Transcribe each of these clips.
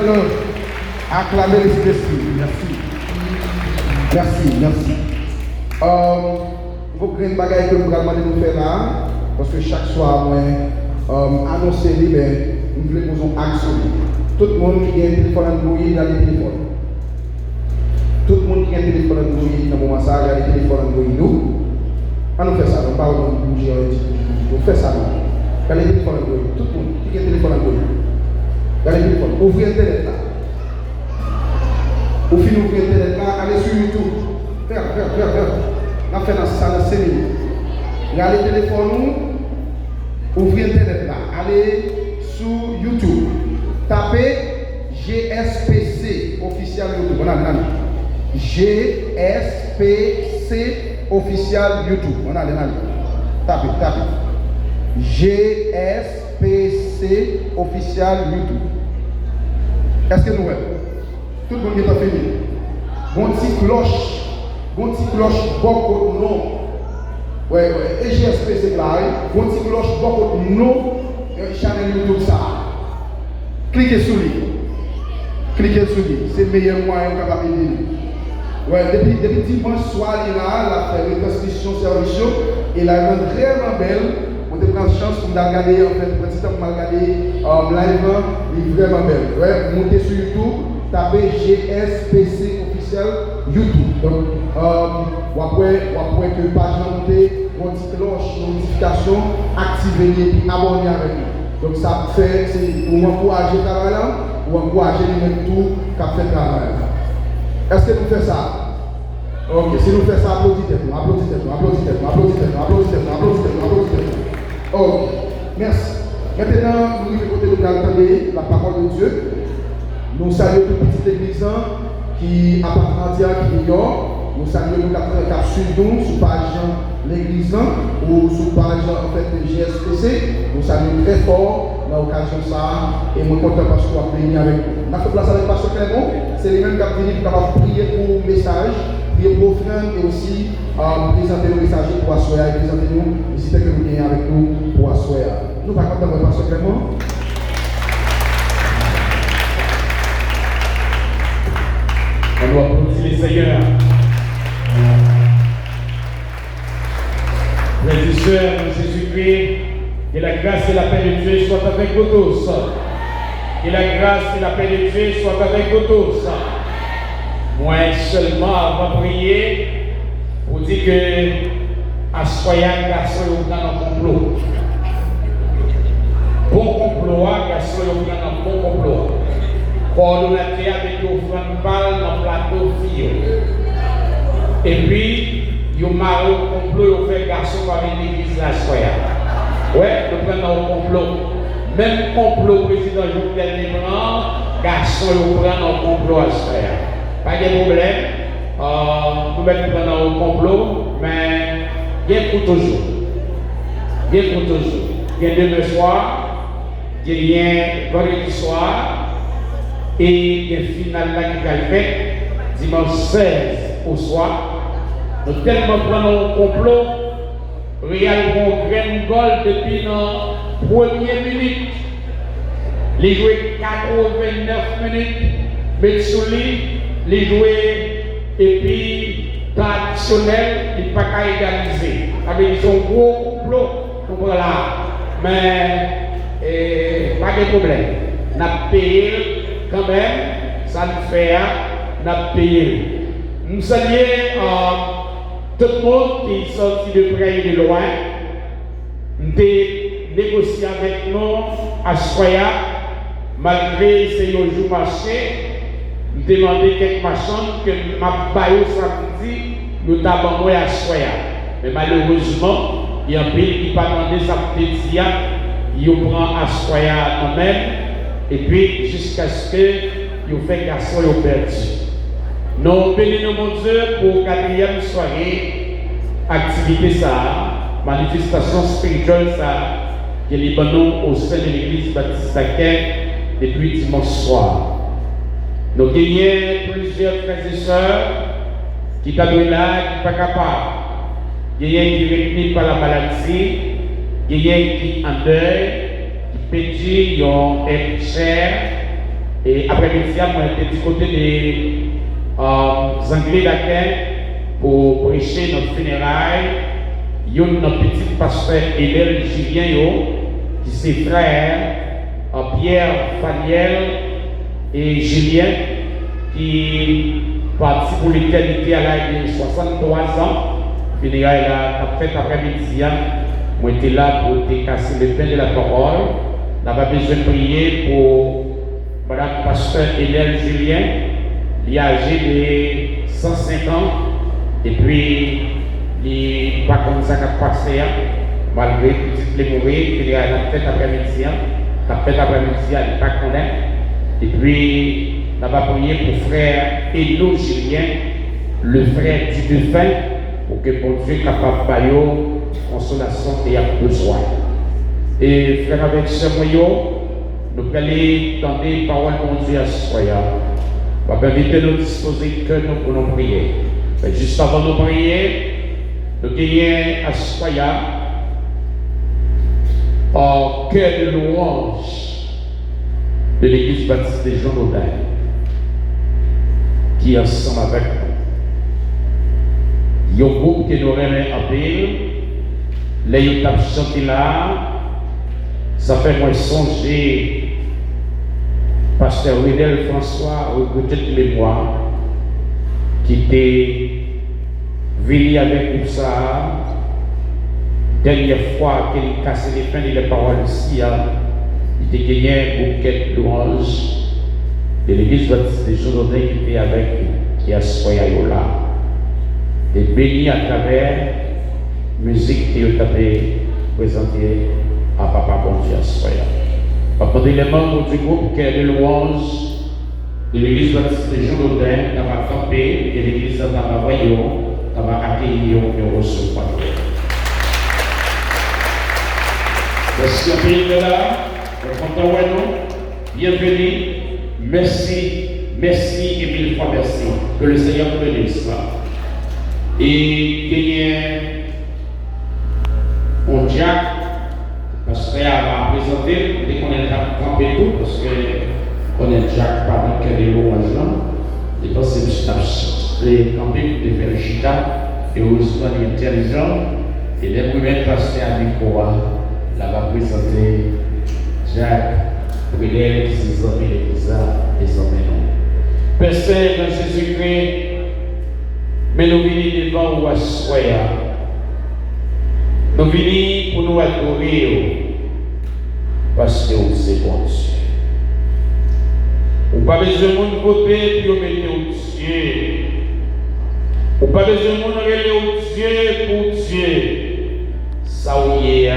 maintenant acclamer les esprits. Merci. Vous prenez une bagaille que nous allons nous faire là, parce que chaque soir, moi, annoncer, mais nous voulons poser une action. Tout le monde qui a un téléphone Android, il a des téléphones. Tout le monde qui a un téléphone Android, dans le moment ça, il a des téléphones Android. Nous, on nous fait ça, on parle de bouger, on fait ça. Il y a des téléphones Android. Tout le monde qui a un téléphone Android. Il y a des téléphones. Ouvrez Internet là. Au fin d'ouvrir Internet là, allez sur YouTube. Faire. On a fait dans ça, dans 5 minutes. Regardez le téléphone, ouvrez Internet là. Allez sur YouTube. Tapez GSPC officiel YouTube. On a GSPC officiel YouTube. On a tapez. GSPC officiel YouTube. Est-ce que nous voyons? Tout le monde est fini. Bon petit cloche, beaucoup non. Ouais. Et GSPC là, bon petit cloche, beaucoup non. Channel YouTube ça. Cliquez sur lui. C'est le meilleur moyen de faire aider. Ouais, depuis dimanche soir, il a fait une retransmission service et la rend vraiment belle. On te prend chance pour regarder, en fait, petit temps pour regarder live, il est vraiment belle. Ouais, montez sur YouTube, tapez GSPC officiel YouTube. Donc, après que page montée, mon petit cloche, notification, activez et puis abonnez avec nous. Donc ça fait, c'est pour encourager le travail là, ou encourager les tout qui a fait le travail. Est-ce que nous faisons ça? Ok, si nous faisons ça, applaudissez-nous. Ok, merci. Maintenant, nous allons la parole de Dieu. Nous saluons toute petite église qui appartient à qui nous saluons nous qui suivons sur page l'église ou sur page en fait de GSPC. Nous saluons très fort dans l'occasion ça et nous sommes contents parce qu'on a béni avec nous. On a fait place avec Pasteur Clément, c'est les mêmes qui ont venu pour prier pour le message, prier pour offrande et aussi présenter le message pour asseoir et présenter nous, visiter que vous venez avec nous pour asseoir. Nous par contre avec Pasteur Clément. On doit applaudir les Seigneurs. Frères et sœurs de Jésus-Christ, que la grâce et la paix de Dieu soient avec vous tous. Que la grâce et la paix de Dieu soient avec vous tous. Moi seulement avant de prier, pour dire que à soyez garçon dans un complot. Bon complot, garçon dans un bon complot. Coordonnateur avec offrande balle dans le plateau fille. Et puis, il y a un complot, il fait garçon par l'église la soya. Ouais, nous prenons un complot. Même complot, président Jovenel Leblanc, garçon, il prend un complot à soya. Pas de problème. Nous prenons un complot, mais il y a pour toujours. Il y a pour toujours. Il y a demain soir, il y a vendredi soir. Et il y a un final là qui va fait dimanche 16 au soir. Nous tellement prenons un complot, réellement grain gold depuis la première minute. Il jouait 89 minutes, Metsuli, il jouait et puis traditionnel, il n'est pas qu'à égaliser. Avec son gros complot, voilà. Mais pas de problème. On a payé. Quand même, ça nous fait, on a payé. Nous saluons tout le monde qui est sorti de près et de loin. Nous avons négocié avec nous à Soya, malgré ces jours marché. Nous avons demandé quelques machins que ma baillot samedi, nous avons à Soya. Mais malheureusement, il y a un pays qui n'a pas demandé sa petite dia, il prend à Soya nous-mêmes. Et puis, jusqu'à ce que vous faites garçon et perdu. Nous bénissons mon Dieu pour la 4e soirée, activité ça, manifestation spirituelle ça, qui est libanon au sein de l'église baptiste depuis dimanche soir. Nous gagnons plusieurs frères et sœurs qui sont là, qui ne sont pas capables. Il y a qui sont retenus par la maladie, il y a qui en deuil. Petit, ils ont été chers, Et après-midi, moi, j'étais du côté des Anglais d'Aquin pour prêcher notre funérailles. Il y a notre petit pasteur Hélène Julien, qui c'est frère Pierre Faniel et Julien, qui parti pour l'éternité à l'âge de 63 ans. Funérailles là, fait après-midi, moi j'étais là pour te casser le pain de la parole. On avait besoin de prier pour Madame Pasteur Hélène Julien, il est âgé de 105 ans, et puis il n'est pas comme ça qu'il a passé, malgré qu'il est mort, il a fait après-midi, il n'est pas connaît. Et puis, on va prier pour frère Hélo Julien, le frère du défunt, pour que bon Dieu capable de faire consolation et a besoin. Et frère avec ce moyen, nous allons tenter les paroles de Dieu à ce soir. On va inviter nous disposer que nous pouvons prier. Mais juste avant de prier, nous gagnons à ce soir en cœur de louange de l'église baptiste des Jean d'Audin, qui est ensemble avec nous. Il y a un groupe qui nous remet en pile, les étapes chanté là, ça fait moi songer. Pasteur Ridel François, regretté de mémoire, qui était venu avec nous ça, dernière fois qu'il cassait les fins de la parole ici, il était gagné un bouquet de louanges de l'église baptiste des Jourdain qui était avec nous, qui a soyé là. Et béni à travers la musique qui a été présentée à Papa Bon Dieu à soyé. Papa, les membres du groupe qui est de louanges de l'église baptiste de Jourdain, qui va camper, et l'église de Navaroyo, qui va accueillir et recevoir. Merci à pays de là, content ouais nous, bienvenue, merci, merci et mille fois merci. Que le Seigneur vous bénisse. Et gagner mon Jack. Parce que à présenter, dès qu'on est campé tout, parce qu'on est déjà pas dans quel louange, et parce que les campés de faire le chita, et aussi intelligent, et les premiers pasteurs à Nicolas, là va présenter Jacques, Brunel, ses amis, les cousins, les hommes non. Pasteur dans Jésus-Christ, mais nous venons devant vous à soya. Nous venons pour nous adorer parce que c'est bon Dieu. On n'a pas besoin de monde voter pour mettre au Dieu. On n'a pas besoin de monde aller au Dieu pour Dieu. Ça ou y est,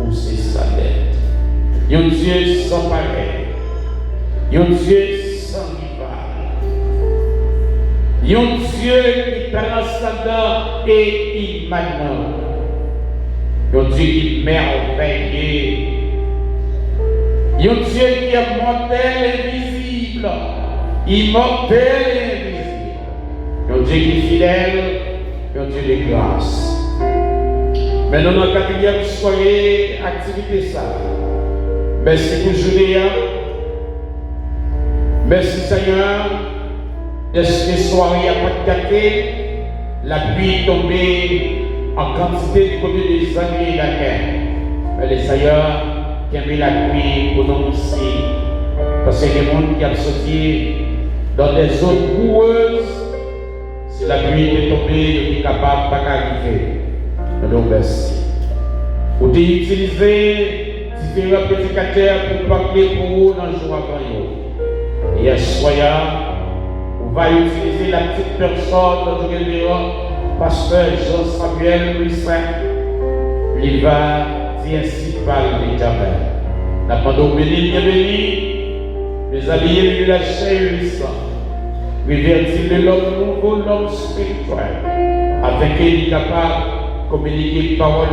ou c'est sa dette. Il y a un Dieu sans pareil. Il y a un Dieu sans rival. Il y a un Dieu qui est transcendant et immanent. Il y a un Dieu qui est merveilleux. Il y a un Dieu qui est mortel et visible. Immortel et invisible. Il y a un Dieu qui est fidèle. Il y a un Dieu de grâce. Maintenant, dans la quatrième soirée, activité ça. Merci pour journée. Merci Seigneur. Est-ce que soirée a pas de gâté? La pluie est tombée en quantité du côté des Anglais d'Aquin. Mais les Seigneur qui a mis la pluie pour nous ici. Parce qu'il y a des gens qui ont sorti dans des zones boueuses. Si la pluie est tombée, il est capable de pas arriver. Nous merci. Vous avez utilisé différents prédicateurs pour parler pour vous dans le jour avant. Et à ce soir, on va utiliser la petite personne de pasteur Jean-Samuel Louis-Saint. Il va dire ainsi par l'Éternel. La pendant béni, bien béni, les alliés de la chair et du sang. Révertir l'homme nouveau, l'homme spirituel, afin qu'il est capable de communiquer parole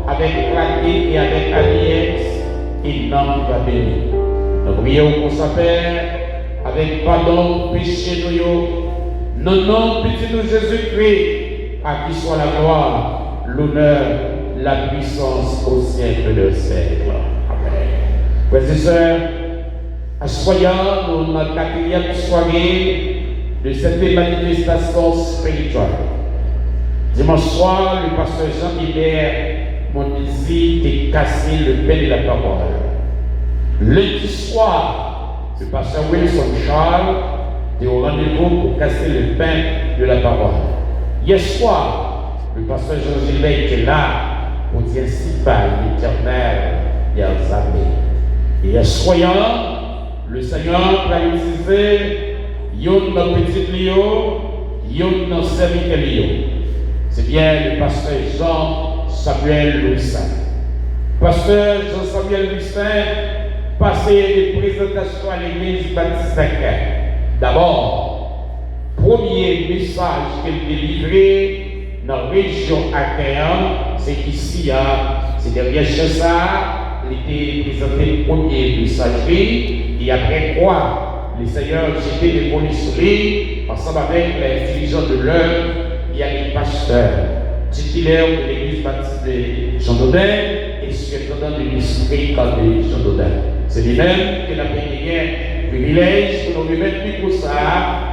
avec clarté et avec alliance, il n'en va béni. Nous prions pour sa Père, avec pardon, péché nous, non, non, petit nous Jésus-Christ, à qui soit la gloire, l'honneur, la puissance au siècle des siècles. Amen. Frères et sœurs, Soyons dans la 4e soirée de cette manifestation spirituelle. Dimanche soir, le pasteur Jean-Hubert m'a dit de casser le pain de la parole. Lundi soir, le pasteur Wilson Charles était au rendez-vous pour casser le pain de la parole. Hier soir, le pasteur Jean-Gilbert était là pour dire ainsi par l'Éternel des armées. Et hier soir, le Seigneur va utiliser yon dans petit lion, yon dans serviteur lion. C'est bien le pasteur Jean-Samuel Louis-Saint. Pasteur Jean-Samuel Louis-Saint passé des présentations à l'église baptiste d'Aquin. D'abord, premier message qu'il délivré dans la région Aquin, c'est qu'ici, c'est derrière chez ça. Il était présenté le premier messagerie, et après quoi, le Seigneur jetait des polices sur lui, ensemble avec les dirigeants de l'œuvre, il y a les pasteurs, titulaires de l'église baptiste de Jean Dodin et surintendant de l'esprit de Jean Dodin. C'est lui-même qui a gagné un privilège pour nous mettre plus pour ça,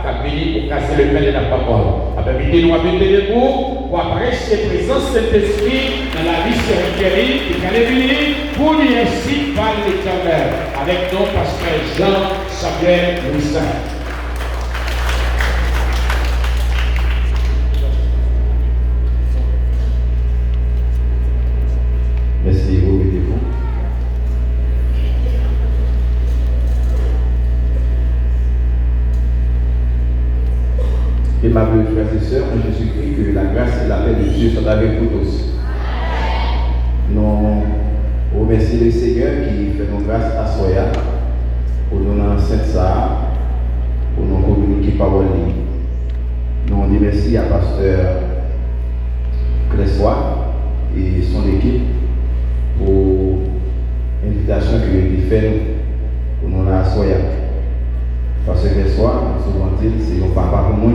qui a venu pour casser le pain de la parole. Après, nous avons été debout pour apprécier la présence de cet esprit dans la vie spirituelle qui allait venir pour lui ainsi par l'Éternel avec nos pasteur Jean-Samuel Louis-Saint. Merci, vous mettez-vous. Aimables frères et sœurs, en Jésus-Christ, que la grâce et la paix de Dieu soient avec vous tous. Nous remercions le Seigneur qui fait nos grâces à Soya pour nous enseigner ça, pour nous communiquer parole. Nous disons merci à Pasteur Cressois et son équipe pour l'invitation qu'il a été faite pour nous à Soya. Parce que Cressois, souvent dit, c'est un papa pour moi.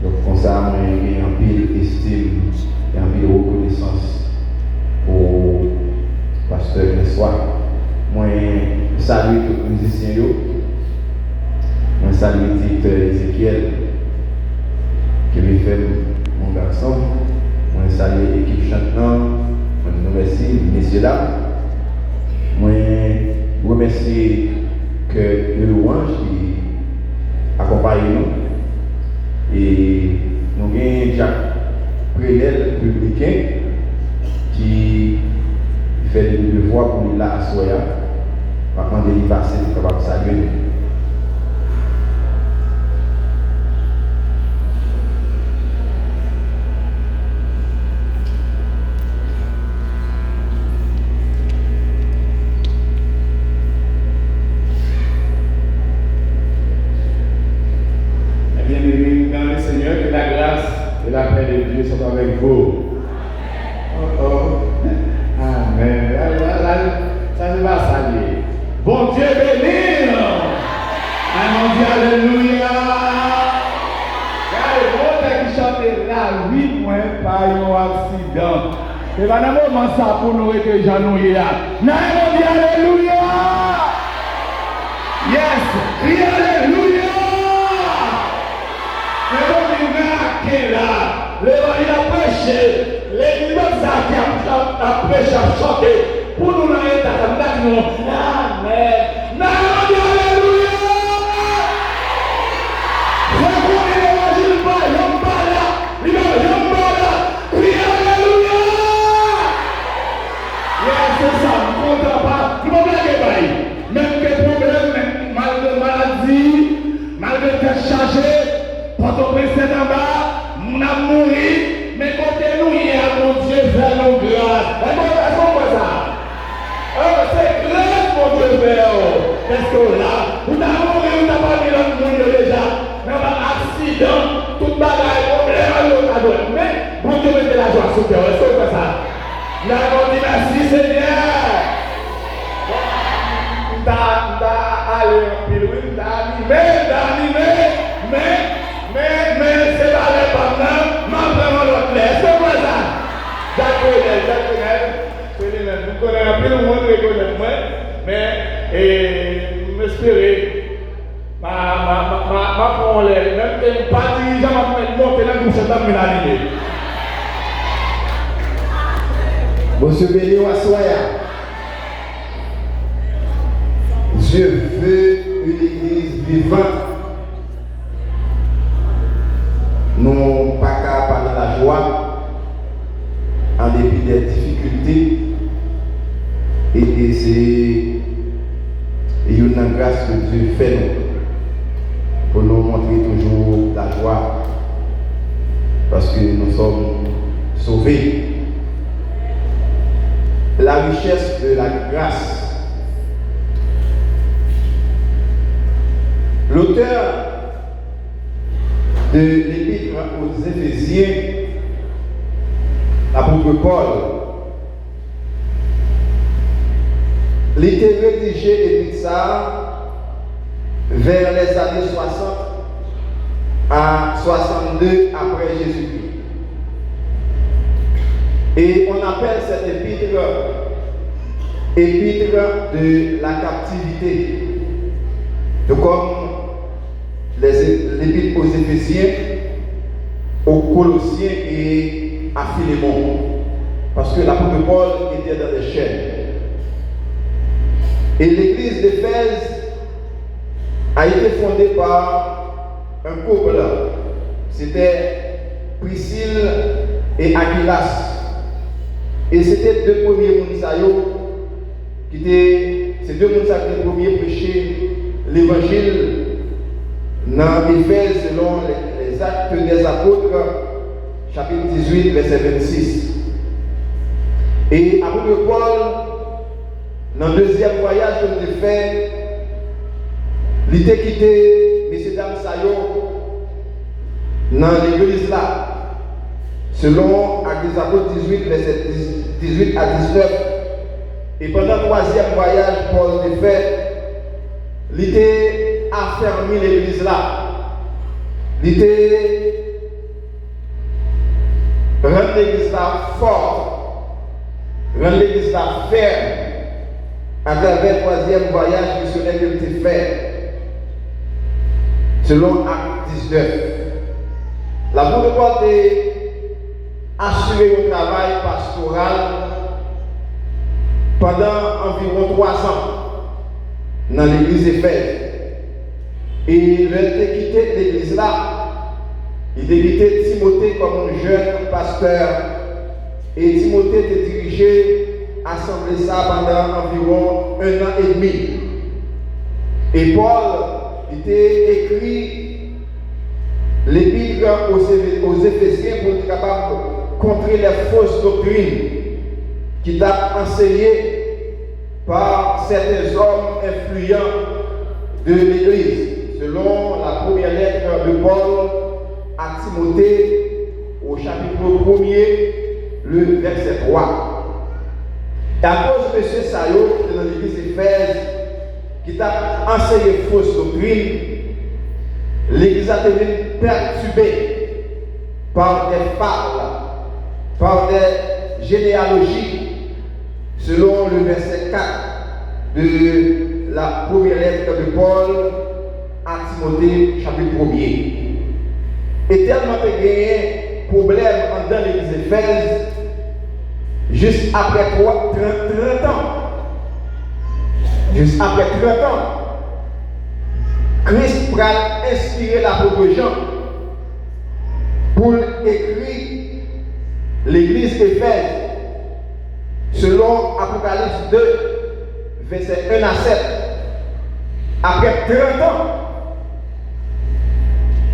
Donc, comme ça, j'ai un pile estime et un pile reconnaissance pour Pasteur Cressois. Moi, je salue tous les musiciens. Moi, je salue le directeur Ezekiel qui m'a fait mon garçon. Moi, je salue l'équipe chantant. Moi, je remercie messieurs dames. Moi, je remercie que le louange qui accompagne nous. Et nous avons Jacques Prénel, publicain, qui fait des devoirs pour nous là à Soya. Par contre, il passe, il est capable de saluer. Que la grâce et la paix de Dieu soient avec vous. Oh oh. Amen. Ça ne va saluer. Bon Dieu béni. Amen. Alléluia. Regardez, bon qui chante là, 8 mois par un accident. Et maintenant, moment ça pour nous que j'en ai là. Alléluia. Yes. Alléluia. Il a prêché, les immeubles qui a prêché, a chanté, pour nous dans l'état, amen. Alléluia. Reconnaissez l'évangile par Yambala, crie alléluia. C'est ça, nous ne comptons pas, nous ne blaguons pas. Même que problème, mal de maladie, mal de tête chargée, quand on précède en bas, on a mouru, mais quand nous y a mon Dieu vers nos grâces. Est-ce qu'on voit ça? C'est grâce mon Dieu vers nous. Parce que là, on a mouru, on n'a pas mis l'autre monde déjà. Mais on a un accident, tout bagaille, problème, l'autre à droite. Mais bon Dieu mettez la joie sur le cœur. Est-ce qu'on voit ça? Là, on dit merci Seigneur. On t'a allé en pile, on t'a animé, mais c'est pas le pardon, mais vraiment l'autre laisse. C'est quoi ça? Jacques, vous connaissez un peu le monde, vous connaissez moi, mais espérer, ma prend l'air, même que pas dirigeant, ma monter dans le gouche de l'année. Monsieur Béni Wassoya, Dieu veut une église vivante. Non pas qu'à parler la joie, en dépit des difficultés. Et c'est une grâce que Dieu fait nous, pour nous montrer toujours la joie, parce que nous sommes sauvés. La richesse de la grâce. L'auteur de l'épître aux Éphésiens, l'apôtre Paul, il était rédigé et ça vers les années 60 à 62 après Jésus-Christ. Et on appelle cette épître de la captivité. Donc comme l'épître aux Éphésiens, aux Colossiens et à Philémon. Parce que l'apôtre Paul était dans les chaînes. Et l'église d'Éphèse a été fondée par un couple. C'était Priscille et Aquilas. Et c'était deux premiers Mounsayo qui étaient, ces deux Mounsayo qui étaient les premiers prêcher l'évangile dans Éphèse selon les actes des apôtres, chapitre 18, verset 26. Et apôtre Paul, dans le deuxième voyage qu'il a fait, il était quitté, messieurs, dames, Sayo, dans l'église là. Selon Actes des Apôtres 18, verset 18 à 19. Et pendant le troisième voyage, Paul a fait, il était affermi l'église là. Il était rendre l'église là forte, rendre l'église là ferme, à travers le troisième voyage missionnaire qu'il a fait. Selon Acte 19. L'apôtre Paul a assuré au travail pastoral pendant environ 3 ans dans l'église d'Éphèse. Et il a quitté l'église là. Il a quitté Timothée comme un jeune pasteur. Et Timothée a dirigé l'assemblée ça pendant environ 1 an et demi. Et Paul était écrit l'épître aux Éphésiens pour être capable de contrer les fausses doctrines qui sont enseignées par certains hommes influents de l'Église, selon la première lettre de Paul à Timothée au chapitre 1er, le verset 3. Et à cause de M. Sayo, dans l'Église d'Éphèse, qui t'a enseigné fausses doctrines, l'Église a été perturbée par des fables, par des généalogies, selon le verset 4 de la première lettre de Paul à Timothée, chapitre 1er. Et tellement de gagné problème dans l'Église d'Éphèse, juste après 30 ans. Juste après 30 ans. Christ a inspiré l'apôtre Jean pour écrire l'église d'Éphèse selon Apocalypse 2, verset 1 à 7. Après 30 ans,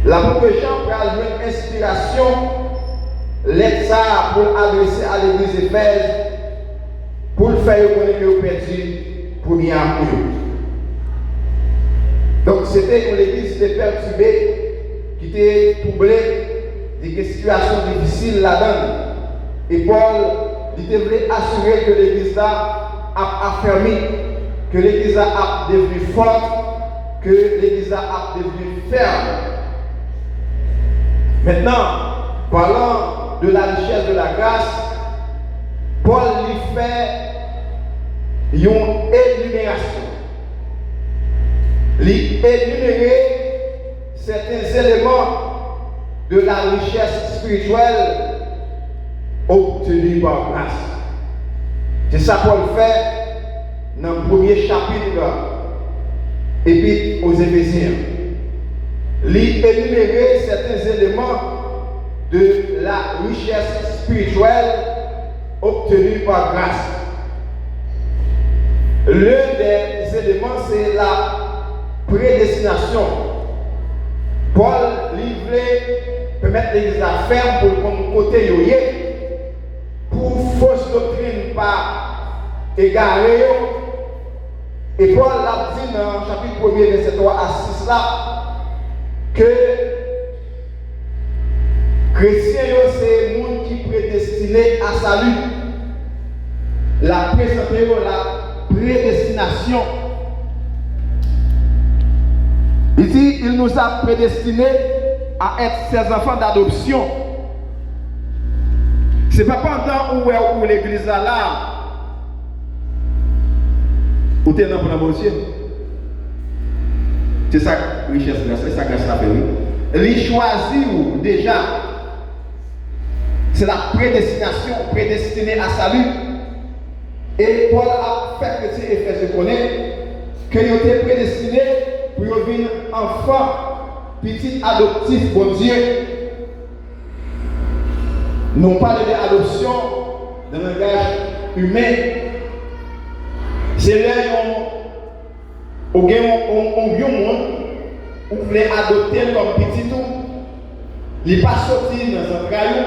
l'apôtre Jean a eu une inspiration, lettre ça pour adresser à l'église d'Éphèse pour le faire connaître que vous perdu premier amour. Donc c'était une église qui était perturbée, qui était troublée, des situations difficiles là-dedans. Et Paul, il devait assurer que l'église a affermi, que l'église a devenu forte, que l'église a devenu ferme. Maintenant, parlant de la richesse de la grâce, Paul lui fait une énumération énumérer certains éléments de la richesse spirituelle obtenue par grâce. C'est ça Paul fait dans le premier chapitre, épître aux Éphésiens. Énumérer certains éléments de la richesse spirituelle obtenue par grâce. L'un des éléments, c'est la prédestination. Paul voulait permettre l'église à faire pour le côté yoye, pour fausse doctrine pas égarée. Et Paul l'a dit dans le chapitre 1er, verset 3 à 6 là, que chrétien, c'est le monde qui est prédestiné à salut. La présentation, la prédestination. Ici, il nous a prédestinés à être ses enfants d'adoption. Ce n'est pas pendant où l'église a là, où tu es dans le bon Dieu. C'est ça la richesse, c'est ça que grâce a fait. Il choisit déjà. C'est la prédestination, prédestinée à salut. Et Paul a fait que ces Éphésiens connaissent qu'ils ont été prédestinés pour devenir enfants, petits adoptifs, bon Dieu. Non pas de l'adoption dans le langage humain. C'est là où on vieux monde, où vous voulez adopter comme petit tout. Il n'est pas sorti dans un caillou,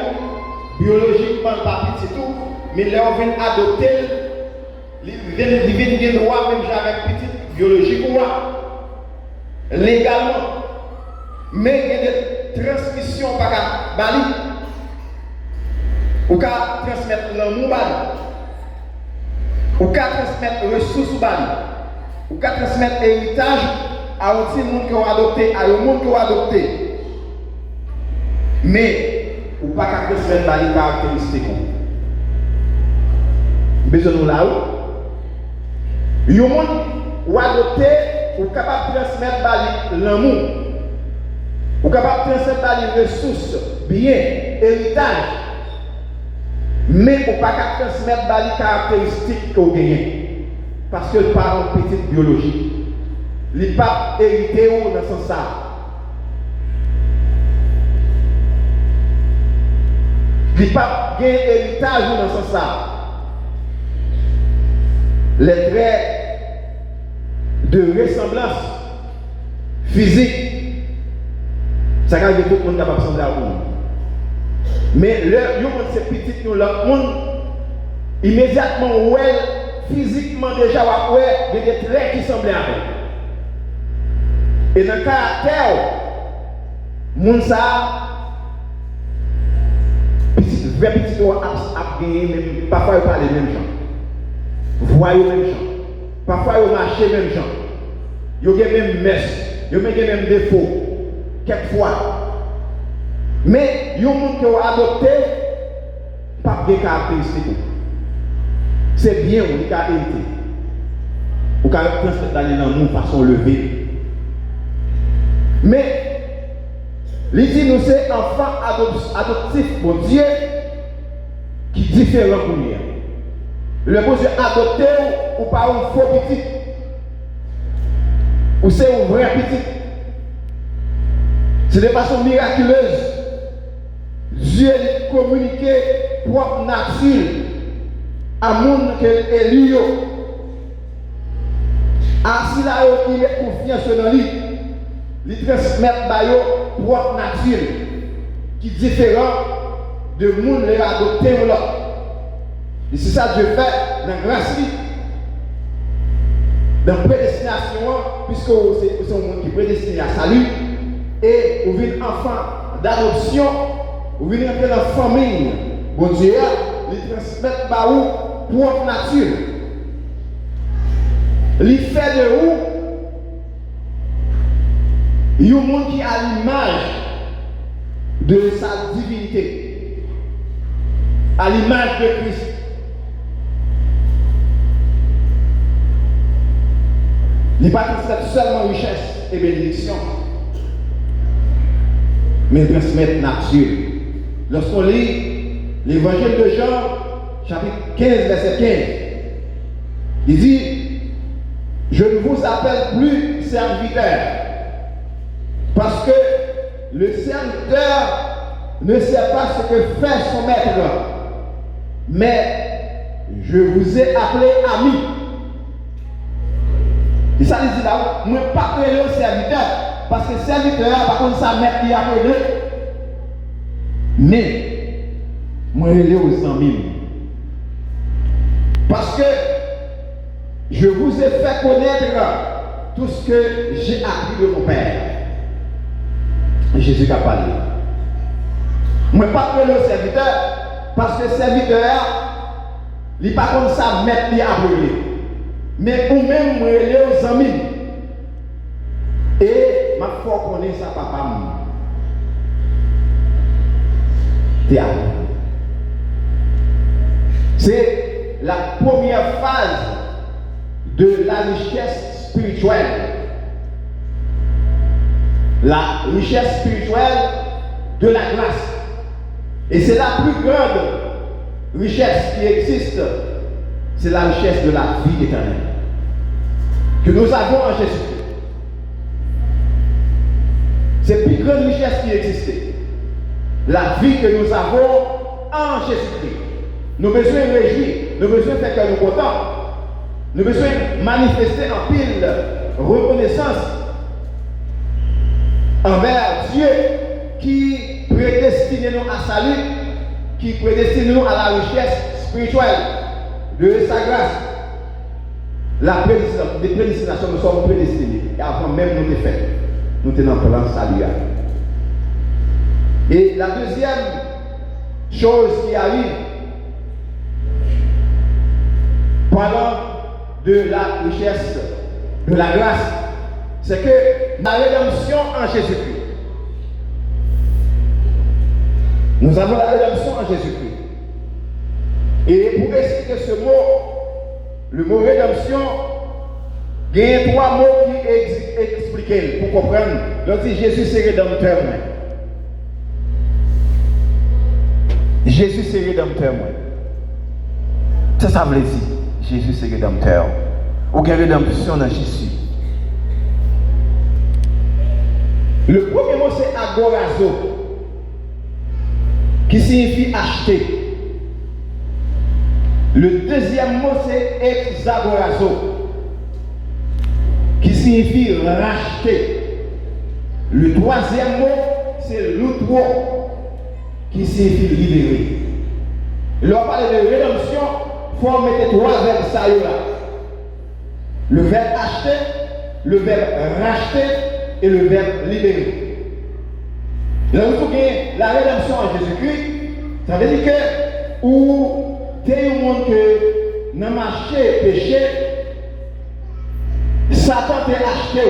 biologiquement pas petit tout, mais là on vient adopter, il vient de droit même jamais petit, biologiquement, légalement. Mais il y a des transmissions par Bali. Ou qu'à transmettre l'amour Bali. Ou qu'à transmettre ressources Bali. Ou qu'à transmettre l'héritage à un petit monde qui ont adopté, à un monde qui ont adopté. Mais, ou pas qu'à transmettre Bali caractéristiques. Besoin de là-haut. Un monde ou adopté, ou capable de transmettre Bali l'amour. Ou capable de transmettre Bali ressources, bien, héritage. Mais on ne peut pas transmettre les caractéristiques qu'on gagne. Parce que le parent petit biologique. Les papes hérités dans ce sens. Les papes gagnent héritage dans ce sens. Les traits de ressemblance physique, ça veut dire que tout le monde est capable de ressembler à vous. Mais le monde c'est petit, nous le monde immédiatement ouais, physiquement déjà ouais, il y a des traits qui semblent à elle. Et dans le caractère, monde ça petit vrai petit a gagné même parfois il parle les mêmes gens. Voyez les mêmes gens. Parfois il marche les mêmes gens. Il y a même messe, il y a même défaut quelquefois. Mais il y a des gens qui ont adopté pas de caractéristiques. C'est bien, on dit qu'à hériter. Ou qu'à transmettre dans l'amour façon levée. Mais, il dit nous c'est enfant adoptif, mon Dieu, qui est différent pour lui. Le bon Dieu adopté ou pas un faux petit. Ou c'est un vrai petit. C'est de façon miraculeuse. Dieu a communiqué propre nature à monde que élu. Ainsi là, il est confiance dans lui. Il transmet propre nature qui est différent de monde les adopté ou là. Et c'est ça que Dieu fait dans la grâce. Dans la prédestination, puisque c'est un monde qui est prédestiné à salut, et vous êtes enfant d'adoption. Vous venez entrer dans la famille, bon Dieu, il transmet par vous propre nature. Il fait de vous un monde qui a l'image de sa divinité, à l'image de Christ. Il n'est pas seulement richesse et bénédiction, mais il transmet nature. Lorsqu'on lit l'évangile de Jean, chapitre 15, verset 15, il dit, je ne vous appelle plus serviteur, parce que le serviteur ne sait pas ce que fait son maître, mais je vous ai appelé ami. Et ça dit là, moi pas créer le serviteur, parce que le serviteur, par contre, sa maître qui a appelé, mais moi je l'ai aux amis. Parce que je vous ai fait connaître tout ce que j'ai appris de mon Père. Jésus a parlé. Moi pas créer le serviteur, parce que le serviteur, il n'est pas comme ça, maître qui a appelé. Mais ou même moi les aux amis et ma foi connaît ça papa c'est la première phase de la richesse spirituelle, la richesse spirituelle de la grâce, et c'est la plus grande richesse qui existe. C'est la richesse de la vie éternelle que nous avons en Jésus-Christ. C'est la plus grande richesse qui existait. La vie que nous avons en Jésus-Christ. Nous avons besoin de réjouir, nous avons besoin de faire que nous contents, nous avons besoin de manifester en pile reconnaissance envers Dieu qui prédestine nous à salut, qui prédestine nous à la richesse spirituelle de sa grâce. La prédestination, nous sommes prédestinés. Et avant même nous les faits, nous sommes dans le plan salut. Et la deuxième chose qui arrive, parlant de la richesse, de la grâce, c'est que la rédemption en Jésus-Christ. Nous avons la rédemption en Jésus-Christ. Et pour expliquer ce mot, le mot rédemption, il y a trois mots qui expliquent pour comprendre. Donc, si Jésus c'est rédempteur, Jésus c'est rédempteur. Ça veut dire Jésus c'est rédempteur. Ou qu'il y a rédemption dans Jésus. Le premier mot c'est agorazo, qui signifie acheter. Le deuxième mot c'est exagorazo, qui signifie racheter. Le troisième mot c'est l'utro, qui signifie libérer. Lorsqu'on parle de rédemption, il faut mettre trois verbes ça là. Le verbe acheter, le verbe racheter et le verbe libérer. Là où vous avez la rédemption en Jésus-Christ, ça veut dire que où tu es un monde que dans le marché péché, Satan t'a acheté.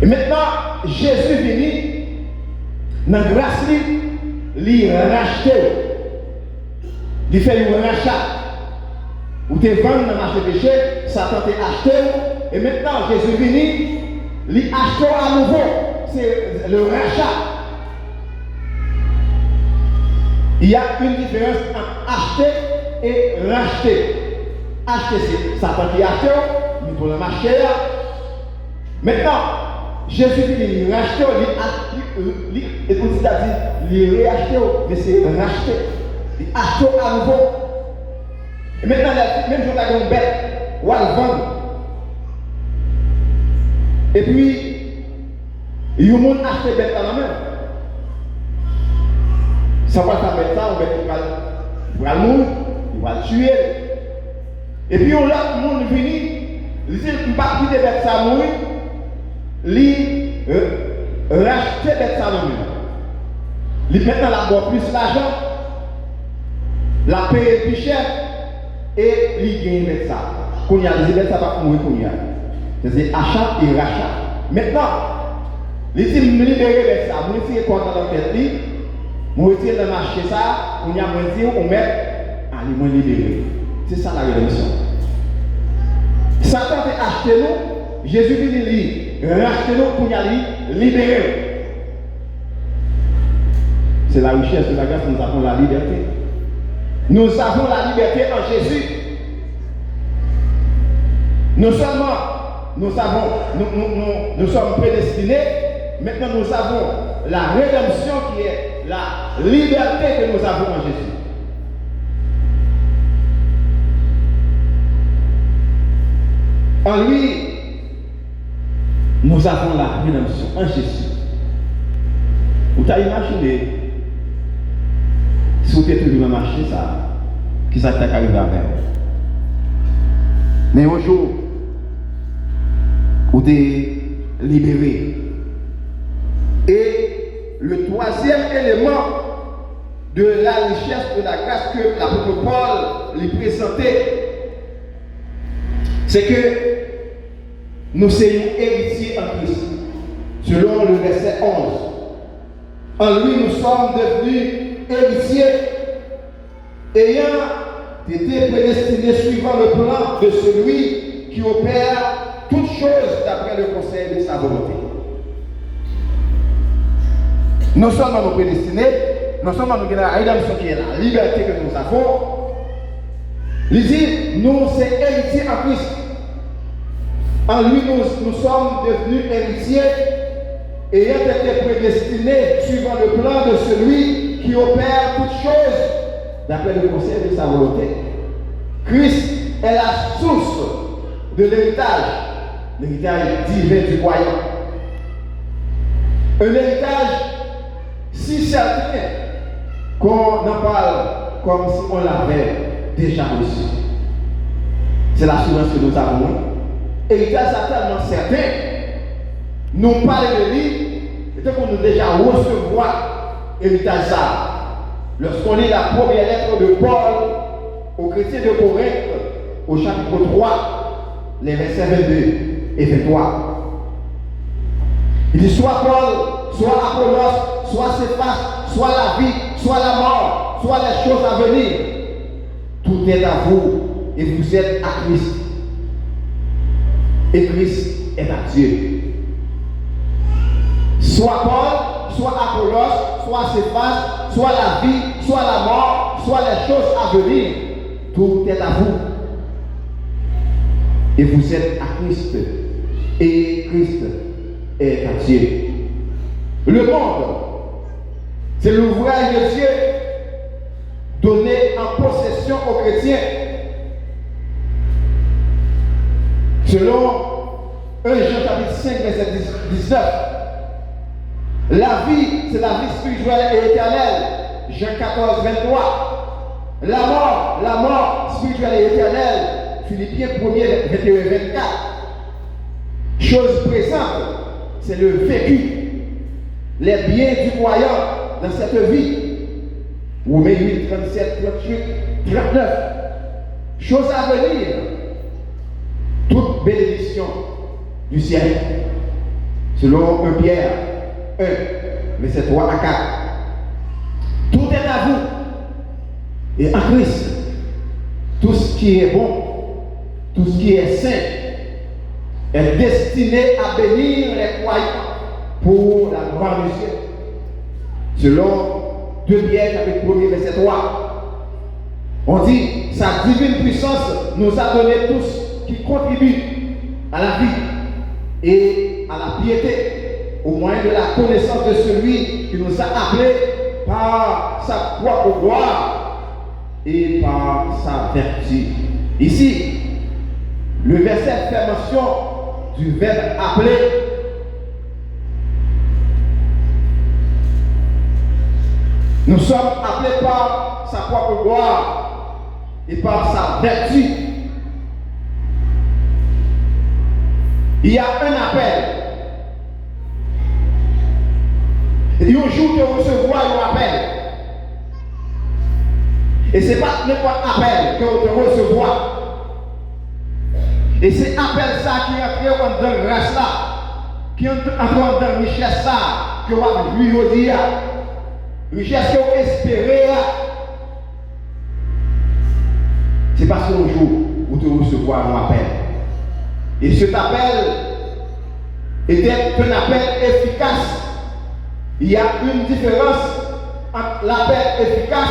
Et maintenant, Jésus venu dans la grâce, il racheté. Il fait un rachat. Ou tu es vendu dans le marché péché, Satan t'a acheté. Et maintenant, Jésus venu, il achète à nouveau. C'est le rachat. Il y a une différence entre acheter et racheter. Acheter, c'est Satan qui achète, nous pour le marché. Maintenant, Jésus dit, il rachète, il réachète, mais c'est racheter. Il achète à nouveau. Et maintenant, même si on a une bête, on va le vendre. Et puis, il y a un monde acheté bête dans la main. Ça va faire bête ça, on va le mourir, il va le tuer. Et puis, on a le monde venu, il dit, il ne va pas quitter bête ça mourir, il racheter bête ça dans la main. Il maintenant la boit plus l'argent, la paye plus cher, et il gagne bête ça. Quand il y a des bêtes ça va mourir pour il. C'est achat et rachat. Maintenant, les gens me libérer de ça, je retire quoi dans la tête, je retire dans le marché ça, on y a moins dit, on met, allez, moins libéré. C'est ça la rédemption. Satan a acheté nous, Jésus vient racheter nous pour y aller libérer. C'est la richesse de la grâce, nous avons la liberté. Nous avons la liberté en Jésus. Non seulement nous sommes prédestinés, maintenant nous avons la rédemption qui est la liberté que nous avons en Jésus. En lui, nous avons la rédemption en Jésus. Vous t'avez imaginé, si vous êtes toujours dans le marché, ça, qui ça t'est arrivé avec vous? Mais un jour, vous êtes libéré. Et le troisième élément de la richesse de la grâce que l'apôtre Paul lui présentait, c'est que nous sommes héritiers en Christ, selon le verset 11. En lui, nous sommes devenus héritiers, ayant été prédestinés suivant le plan de celui qui opère toutes choses d'après le conseil de sa volonté. Non seulement nous prédestinés, non seulement nous avons la rédemption qui est la liberté que nous avons, il dit, nous sommes héritiers en Christ. En lui, nous sommes devenus héritiers, ayant été prédestinés suivant le plan de celui qui opère toutes choses d'après le conseil de sa volonté. Christ est la source de l'héritage divin du royaume. Un héritage si certain qu'on en parle comme si on l'avait déjà reçu. C'est l'assurance que nous avons. Héritage tellement certain, nous parlons de lui, et qu'on nous déjà recevoir héritage ça. Lorsqu'on lit la première lettre de Paul aux chrétiens de Corinthe, au chapitre 3, les versets 22 et 23. Il dit soit Paul, soit Apollos, soit Céphas, soit la vie, soit la mort, soit les choses à venir. Tout est à vous et vous êtes à Christ. Et Christ est à Dieu. Soit Paul, soit Apollos, soit Céphas, soit la vie, soit la mort, soit les choses à venir. Tout est à vous. Et vous êtes à Christ. Et Christ est à Dieu. Le monde, c'est l'ouvrage de Dieu donné en possession aux chrétiens. Selon 1 Jean chapitre 5, verset 19, la vie, c'est la vie spirituelle et éternelle. Jean 14, 23. La mort spirituelle et éternelle. Philippiens 1er, 21, 24. Chose présente, c'est le vécu. Les biens du croyant dans cette vie. Romains 8, 37, 38, 39. Chose à venir. Toute bénédiction du ciel. Selon 1 Pierre 1, verset 3 à 4. Tout est à vous. Et en Christ, tout ce qui est bon, tout ce qui est saint, est destiné à bénir les croyants pour la gloire du ciel. Selon 2 Pierre, chapitre 1er, verset 3. On dit, sa divine puissance nous a donné tous qui contribuent à la vie et à la piété, au moyen de la connaissance de celui qui nous a appelés par sa propre gloire et par sa vertu. Ici, le verset fait mention du verbe appelé. Nous sommes appelés par sa propre gloire et par sa vertu. Il y a un appel. Et un jour de recevoir un appel. Et ce n'est pas n'importe appel que vous devez recevoir. Et c'est appel ça qui est entré dans la grâce là, qui est entré dans la richesse ça, que vous avez vu aujourd'hui. Richesse que vous espérez. C'est parce qu'un jour, vous devez recevoir un appel. Et cet appel était un appel efficace. Il y a une différence entre l'appel efficace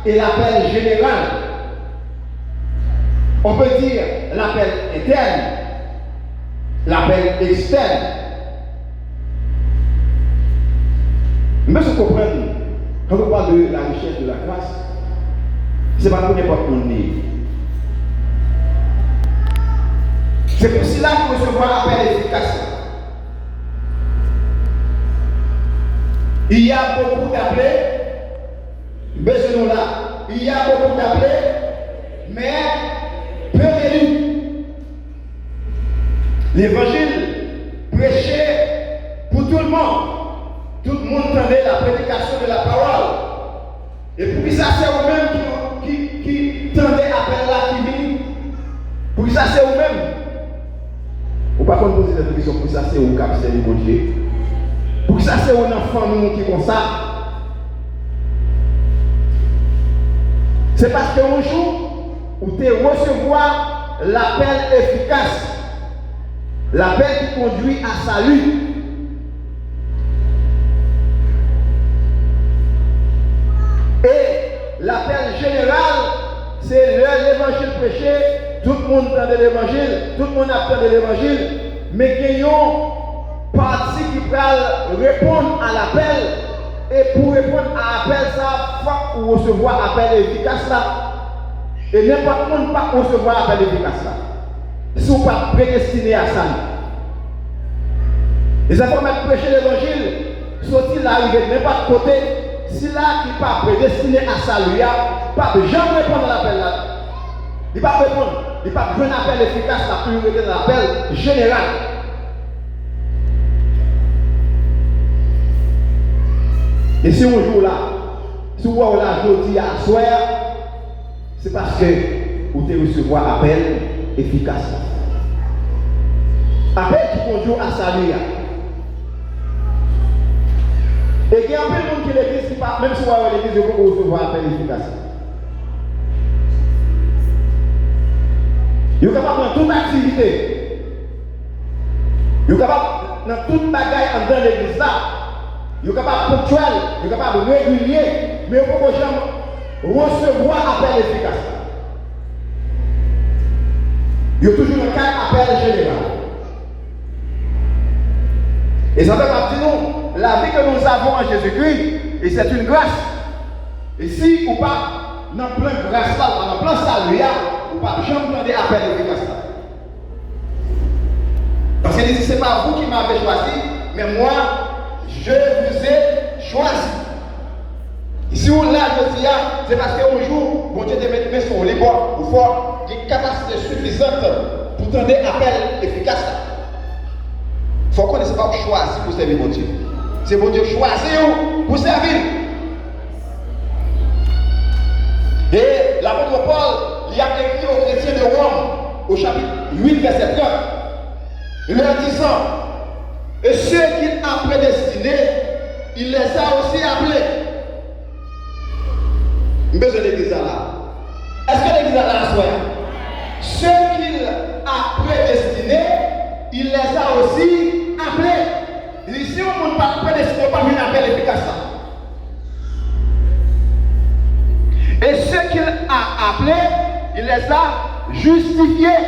et l'appel général. On peut dire l'appel interne, l'appel externe. Mais ce qu'on comprend, quand on parle de la richesse de la grâce, ce n'est pas pour n'importe qui. C'est pour cela qu'il faut recevoir l'appel efficace. Il y a beaucoup d'appelés, besoin là. Il y a beaucoup d'appelés, mais peu d'élus. L'évangile prêché pour tout le monde. Tout le monde entendait la prédication de la parole. Et pour ça, c'est vous-même qui tendez appel là qui vit. Pour ça, c'est vous-même. Ou pas qu'on pose des questions, pour ça, c'est vous qui avez servi mon Dieu. Pour ça, c'est un enfant nous qui comme ça. C'est parce qu'un jour, où tu recevoir l'appel efficace, l'appel qui conduit à salut. Et l'appel général, c'est l'évangile prêché. Tout le monde entend l'évangile, tout le monde attend l'évangile, mais gagnons partie qui peut répondre à l'appel. Et pour répondre à l'appel, ça, il faut recevoir l'appel efficace là. Et n'importe qui ne peut pas recevoir l'appel efficace là. Si vous ne pas prédestiné à ça. Les enfants mettent prêcher l'évangile, sortir là, arriver de n'importe côté. Si là, il n'est pas prédestiné à ça, il ne peut jamais répondre à l'appel là. Il ne peut pas répondre. Il ne peut pas jouer un appel efficace, la priorité de l'appel général. Et si on joue là, si on joue là, je dis à soir, c'est parce que vous devez recevoir appel efficace. Appel qui conduit à salut. Et il y a un peu de monde qui l'église, même si vous avez l'église, vous pouvez recevoir appel efficace. Vous êtes capable dans toute activité. Vous êtes capable dans toute bagaille en dans l'église là. Vous êtes capable ponctuel, vous êtes capable régulier, mais vous pouvez jamais recevoir appel efficace. Vous êtes toujours dans le cadre appel général. Et ça veut dire nous, la vie que nous avons en Jésus-Christ, et c'est une grâce. Et si ou pas, dans plein grâce là, dans plein salut, ou pas, jamais demander appel efficace là. Parce que ce n'est pas vous qui m'avez choisi, mais moi, je vous ai choisi. Et si vous l'avez dit, c'est parce qu'un jour, bon Dieu te met sur les bords, il faut une capacité suffisante pour tendre appel efficace là. Il faut qu'on ne soit pas choisi pour servir mon Dieu. C'est mon Dieu choisi pour servir. Et l'apôtre Paul, il a écrit aux chrétiens de Rome, au chapitre 8, verset 30, leur disant, et ceux qu'il a prédestinés, il les a aussi appelés. Besoin de l'église là. Est-ce que l'église là soit? Ceux qu'il a prédestinés, il les a aussi appelés. Il dit, si on ne peut pas prédestiner, pas un appel efficace. Et ceux qu'il a appelés, il les a justifiés.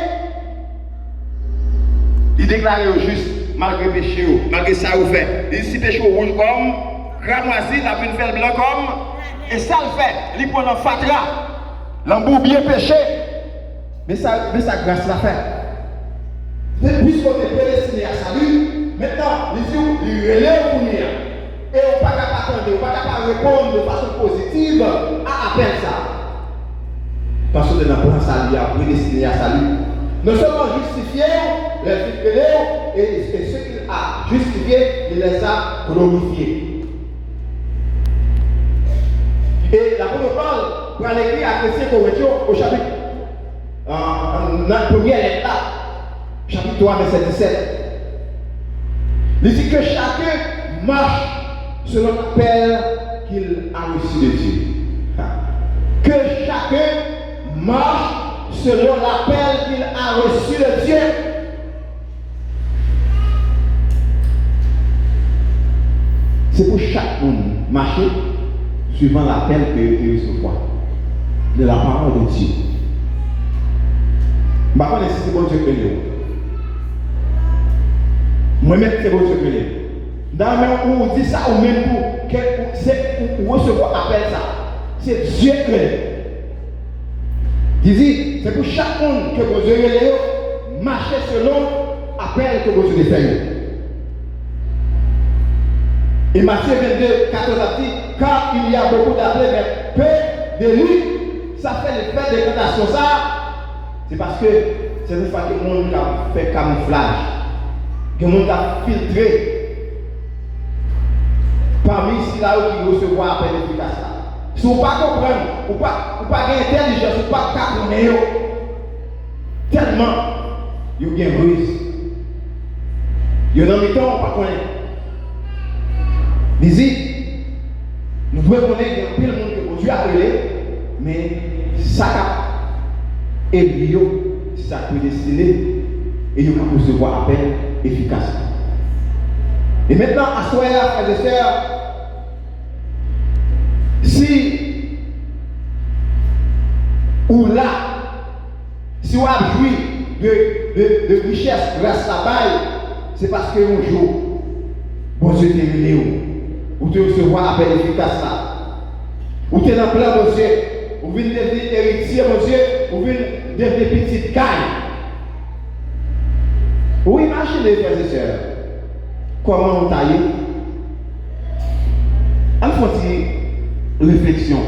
Il déclare au juste, malgré péché, malgré ça vous fait. Il dit, si péché rouge comme, ramoisi, la une felle blanc comme, et ça le fait. Il prend un fatra, l'embout bien péché. Mais ça grâce la fait. Puisqu'on est prédestiné à salut, maintenant, il relève pour nous. Et on ne peut pas attendre, on ne peut pas répondre de façon positive à appel ça. Parce que nous avons salut, prédestiné à salut. Non seulement justifié, et ceux qu'il a justifiés, il les a glorifiés. Et l'apôtre Paul prend l'écrit à Chrétien Corinthiens au chapitre, dans la première lettre là, chapitre 3, verset 17. Il dit que chacun marche selon l'appel qu'il a reçu de Dieu. Que chacun marche selon l'appel qu'il a reçu de Dieu. C'est pour chaque monde marcher suivant l'appel que il reçoit de la parole de Dieu. Je ne sais pas si c'est bon Dieu que nous. Moi-même, c'est bon Dieu que nous. Dans le moment où on dit ça, ou même pour recevoir l'appel, ça, c'est Dieu que nous. Il dit, c'est pour chaque monde que vous devez marcher selon l'appel que vous devez faire. Et Matthieu 22, 14 a dit, car il y a beaucoup d'appelés, mais peu de lui, ça fait l'effet de tentation. Ça, c'est parce que c'est une fois que le monde a fait camouflage, que le monde a filtré parmi ceux là qui recevoir appel efficace. Si vous ne comprenez pas, ou pas gagner intelligence, ou pas comprendre, tellement, vous avez une ruse. Vous avez un temps, on ne pas connaître. D'ici, nous devons connaître un peu le monde que Dieu a appelé, mais ça est bio, ça peut destiner et nous pouvons recevoir appel efficace. Et maintenant, à soi, frères et sœurs, si ou là, si on a joui de richesse grâce à la baille, c'est parce que un jour, bon Dieu t'a révélé. Ou te recevoir appel efficace là. Ou tu es dans plein mon Dieu. Ou venez devenir héritier mon Dieu. Ou venez devenir petite caille. Ou imaginez, frères et sœurs, comment on taille. On fait une réflexion.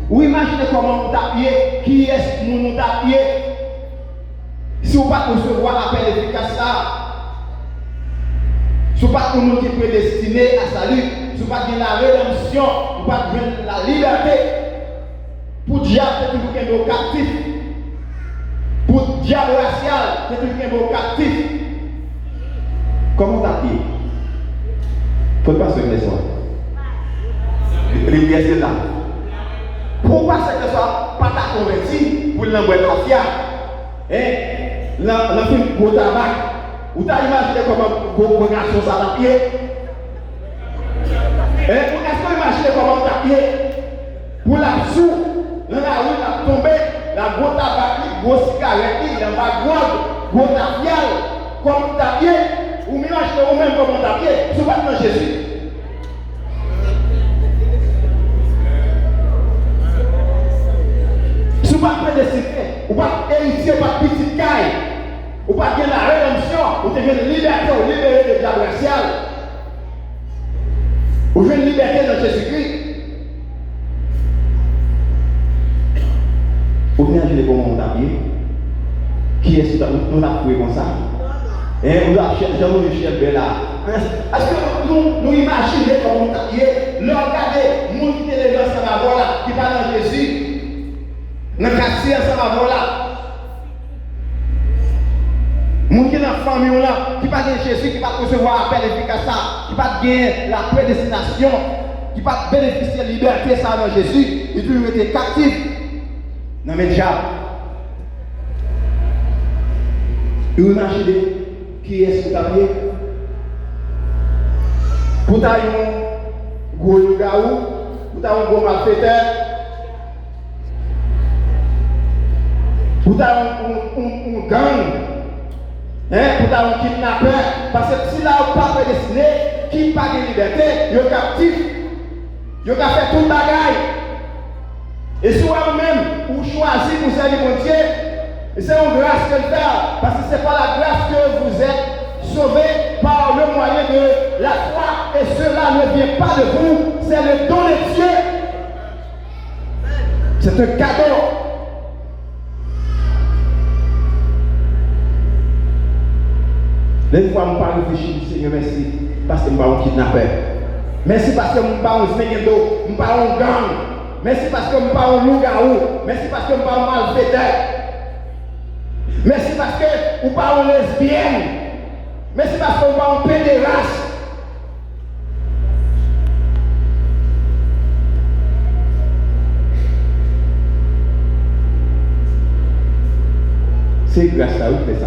Ou imaginez comment on taille. Qui est-ce que nous taille? Si on ne peut pas recevoir appel efficace là, si on ne peut pas nous qui prédestiné à salut, si on ne peut pas la rédemption, si on ne peut pas la liberté, pour le diable, c'est toujours qu'un mot captif. Pour le diable racial, c'est toujours qu'un mot captif. Comment t'as dit? Il ne faut pas se laisser. Les pièces là. Pourquoi c'est que ça pas ta converti pour l'envoyer la fière? La film pour tabac. Ou t'as imaginé comment vos garçons ça dans pied? Est-ce que vous imaginez comment t'as pied? Pour la sou, dans la rue, la tombée, la grosse tabac, grosse cigarette, la baguette, gros tafial, comme t'as pied, ou imaginez vous-même comment t'as pied, sous bâtiment Jésus. Sous pas prédestiné, ou pas héritier, pas petite caille. Ou pas bien la rédemption, ou tu veux une liberté, ou libérer de diable racial. Ou tu veux une liberté dans Jésus-Christ. Ou bien je les bon monde habillé. Qui est-ce que nous avons trouvé comme ça? Et nous avons cherché là. Est-ce que nous imaginons comment on habillé? Nous regardez, nous qui sommes les gens ensemble là, qui parlent de Jésus. Nous casser ensemble là. Moun qui est dans la famille là, qui pas de Jésus, qui va recevoir appel efficace, qui va gagner la prédestination, qui va bénéficier de la liberté ça dans Jésus, il peut être captif dans les diables. Vous imaginez qui est-ce que vous avez? Vous avez un gros loup-garou, vous avez un gros malfaiteur, vous avez un gang. Pour un kidnappeur, parce que si là on pas prédestiné, qui pas de liberté, il est captif, il a fait tout le bagaille. Et si vous-même, vous choisissez pour servir mon Dieu, c'est une grâce que le fait, parce que ce n'est pas la grâce que vous êtes sauvés par le moyen de la foi, et cela ne vient pas de vous, c'est le don de Dieu. C'est un cadeau. Des fois, je ne pas réfléchir, Seigneur, merci, parce que je ne suis pas un kidnappeur. Merci parce que je ne suis pas un zméguendo, je ne suis pas un gang. Merci parce que je ne suis pas un loup-garou. Merci parce que je ne suis pas un malfaiteur. Merci parce que je ne suis pas un lesbienne. Merci parce que je ne suis pas un pédéraste. C'est grâce à vous que fait ça.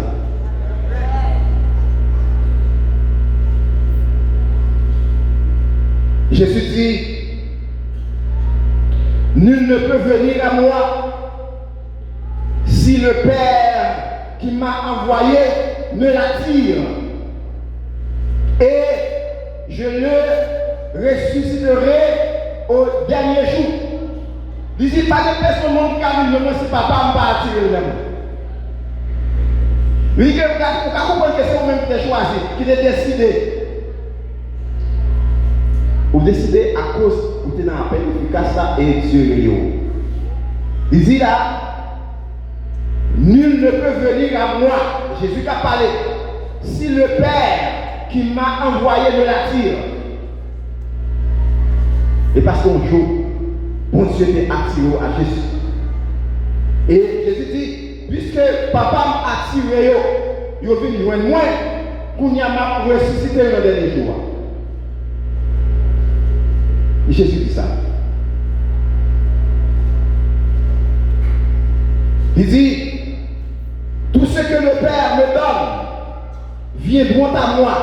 Jésus dit, nul ne peut venir à moi si le Père qui m'a envoyé ne l'attire. Et je le ressusciterai au dernier jour. Il dit, pas de personne au monde qui a vu, si papa m'a attiré le même. Oui, vous comprenez que c'est vous-même qui avez choisi, qui avez décidé. Vous décidez à cause où vous êtes dans la peine efficace et Dieu est là. Il dit là, nul ne peut venir à moi, Jésus a parlé, si le Père qui m'a envoyé me l'attire. Et parce qu'un jour, bon Dieu est attiré à Jésus. Et Jésus dit, puisque papa m'a attiré, il est venu loin de moi, qu'on y a ressuscité le dernier jour. Et Jésus dit ça. Il dit, tout ce que le Père me donne viendront à moi,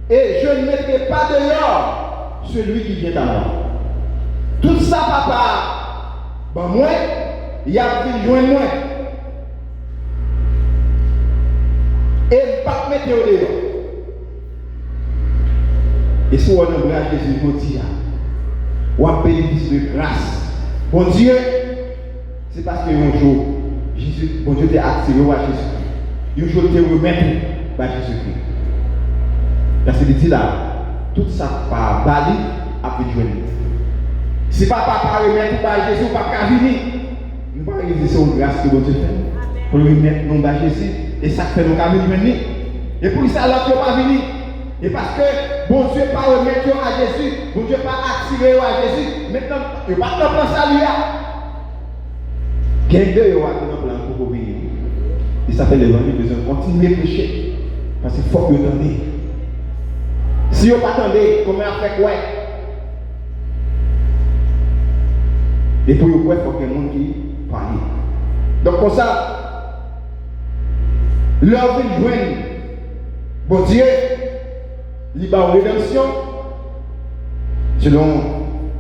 et je ne mettrai pas dehors celui qui vient à moi. Tout ça, papa, ben moi, il y a pris joint moi. Et pas mettre au dehors. Et si on a un Jésus, on dit, on a bénéfice de grâce. Bon Dieu, c'est parce que un jour, Jésus, bon Dieu t'a attiré à Jésus-Christ. Un jour, tu remettre à Jésus-Christ. Parce qu'il dit là, tout ça par Bali a pu jouer. Si papa pas remettre par Jésus, pas qu'à venir. Nous ne pouvons pas résister aux grâces que bon Dieu fait. Pour remettre nous par Jésus. Et ça fait nos caméras venir. Et pour ça, là, tu ne pas venir. Et parce que bon Dieu pas remettre à Jésus, bon Dieu pas attirer à Jésus. Maintenant, il va pas penser à lui. Quelqu'un est dans plan pour venir. Et ça fait l'évangile, besoin de continuer à pécher. Parce qu'il faut que vous attendez. Si vous ne pas attendez, comment faire quoi? Et pour vous, il faut que le monde qui parle. Donc, comme ça, leur vie joigne. Bon Dieu, il va en rédemption. Selon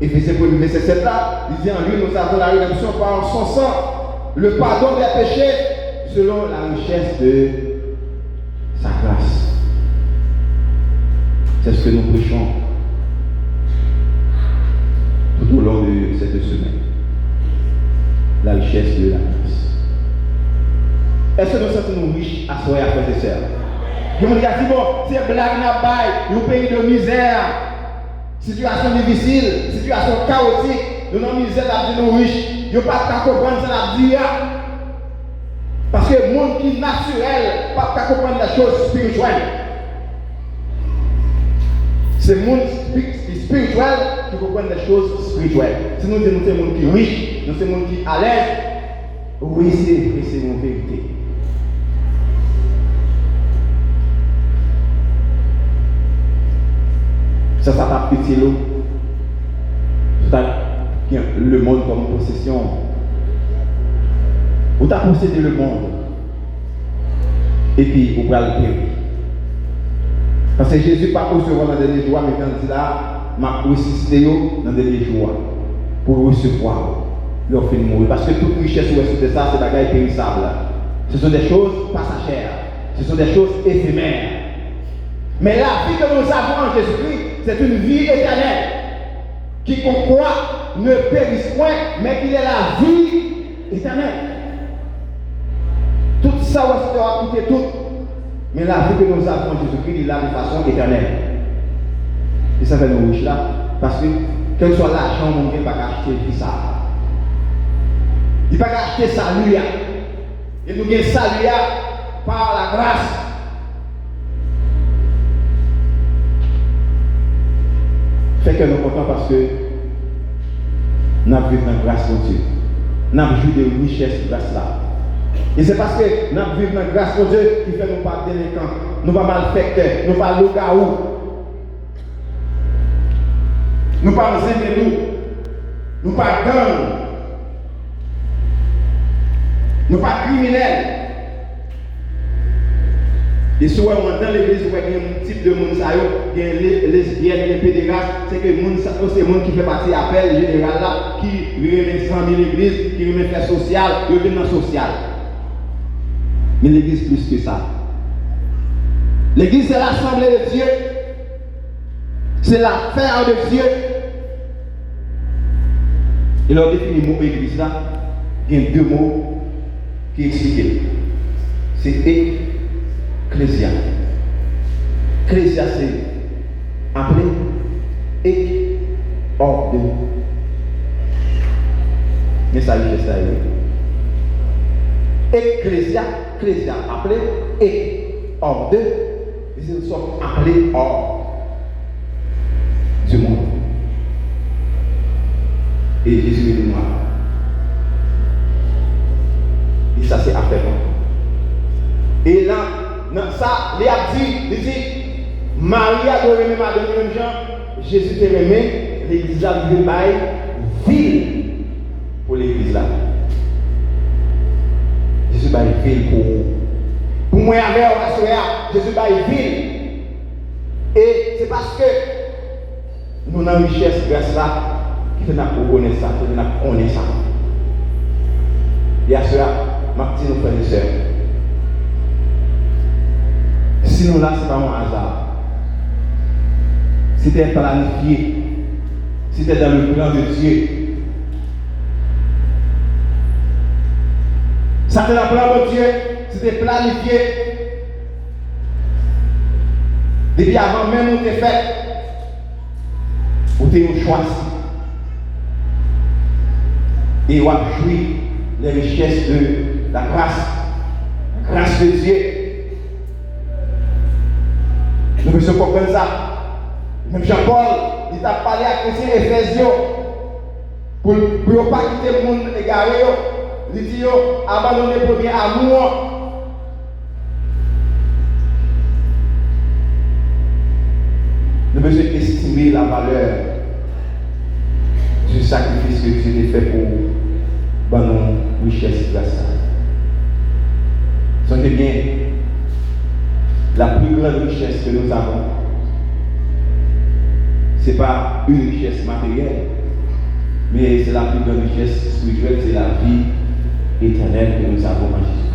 Éphésiens 1, verset 7 là, il dit en lui, nous avons la rédemption par son sang, le pardon des péchés, selon la richesse de sa grâce. C'est ce que nous prêchons tout au long de cette semaine. La richesse de la grâce. Est-ce que nous sommes riches à soi, frères et sœurs? Je me dis, bon, c'est blague n'a pas, un pays de misère, situation difficile, situation chaotique, nous sommes misère, nous sommes riches, nous ne pouvons pas comprendre ça, parce que le monde qui est naturel, ne peut pas comprendre les choses spirituelles. C'est le monde spirituel qui comprend les choses spirituelles. Si nous disons que c'est le monde qui est riche, nous sommes le monde qui est à l'aise, oui, c'est une vérité. Ça pas petit l'eau. Le monde comme possession. Vous avez possédé le monde. Et puis, vous pouvez le périr. Parce que Jésus pas recevoir dans les derniers jours, mais quand il dit là, m'a ressuscité dans les derniers jours. Pour recevoir. Leur fin de mourir. Parce que toute richesse ou de ça, c'est bagaille périssable. Ce sont des choses passagères. Ce sont des choses éphémères. Mais la vie que nous avons en Jésus-Christ, c'est une vie éternelle. Qui croit ne périsse point, mais qu'il est la vie éternelle. Tout ça, on va quitter tout. Mais la vie que nous avons en Jésus-Christ, il a de façon éternelle. Et ça fait nous riches là. Parce que, quel soit l'argent, on ne peut pas acheter tout ça. Il ne peut pas acheter salut. Et nous gagnons salut par la grâce. Fait que nous sommes contents parce que nous avons vécu dans la grâce de Dieu. Nous avons joué de richesse de grâce là. Et c'est parce que nous avons vécu dans la grâce de Dieu qui fait nous pas délinquants, nous pas malfaiteurs, nous pas loups-garous, nous pas zéménous, nous pas gangs, nous pas criminels. Et souvent, dans l'église, il y a un type de monde, il y a les lesbiennes, les pédérastes, c'est que c'est le monde qui fait partie de l'appel général là, qui remet 100 000 l'église, qui remet faire social, qui remet dans le social. Mais l'église plus que ça. L'église, c'est l'assemblée de Dieu. C'est l'affaire de Dieu. Et leur définit le mot église là, il y a deux mots qui expliquent. C'est ecclésia. Ecclésia, c'est appelé et ordre. Mais ça, je sais. Ecclésia, appelé et ordre. Ils sont appelés hors du monde. Et Jésus dit moi. Et ça, c'est affaire. Et là, ça, il dit, Marie a remis Madame Jean, Jésus t'a remis, l'église là, il veut ville pour l'église là. Jésus va ville pour moi, avec Jésus va ville. Et c'est parce que nous avons une richesse grâce là, qui fait nous connaître ça, qui fait nous connaître ça. Et à cela, Martin, nos frères et sœurs, si nous là, ce n'est pas un hasard. C'était planifié. C'était dans le plan de Dieu. Ça c'était le plan de Dieu. C'était planifié. Depuis avant même où tu es fait, où tu es choisi. Et où tu jouis les richesses de la grâce de Dieu. Nous devons comprendre ça. Même Jean-Paul, il t'a parlé à Chrétien Éphésiens pour ne pas quitter le monde égaré. Il dit abandonnez le premier amour. Nous devons estimer la valeur du sacrifice que Dieu a fait pour nos richesses grâce à ça. Sentez bien, la plus grande richesse que nous avons, ce n'est pas une richesse matérielle, mais c'est la plus grande richesse spirituelle, c'est la vie éternelle que nous avons en Jésus.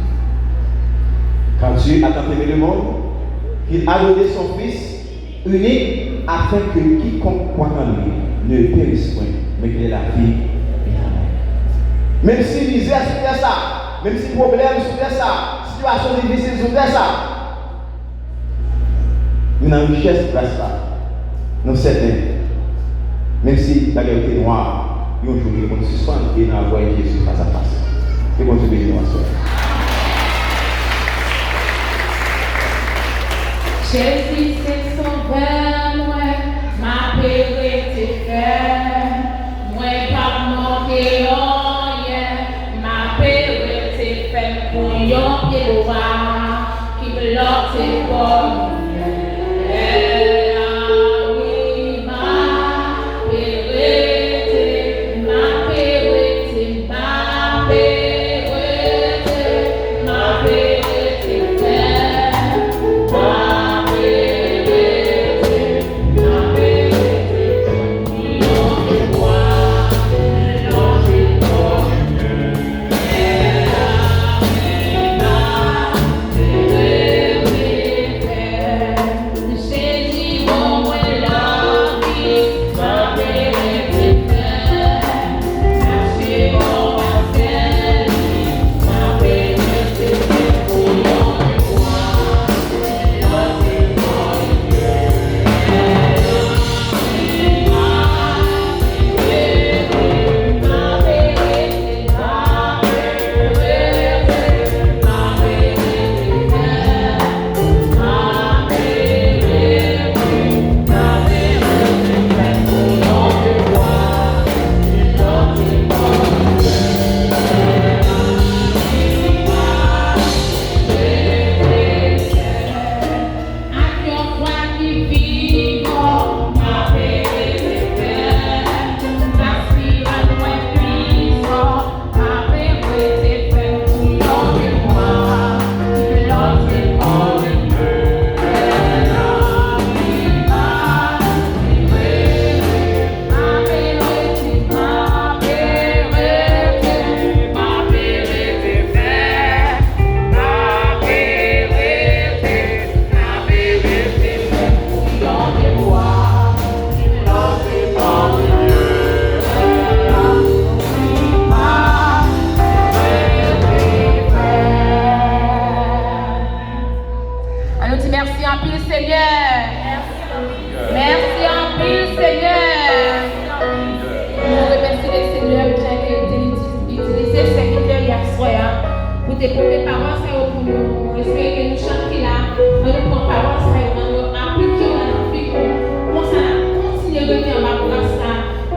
Car Dieu a tant aimé le monde qu'il a donné son Fils unique afin que quiconque croit en lui ne périsse point, mais qu'il ait la vie éternelle. Même si misère sur ça, même si problème sur ça, situation difficile sur ça, nous avons une richesse grâce à ça. Nous certains, même si la guerre était noire, nous avons joué pour nous suspendre et nous avons envoyé Jésus face à face. Et bon Dieu bénisse nous ensemble. Jésus c'est sauveur, moi, ma périté fait, moi pas manquer rien, ma périté fait pour yon pied droit, qui bloque pour Seigneur. Merci en pile, Seigneur. Nous remercions le Seigneur qui a utilisé ce serviteur hier soir pour développer paroles pour nous. J'espère que nous chantons là, nous prenons paroles, nous appliquons la vie, pour ça, continuer de venir à la grâce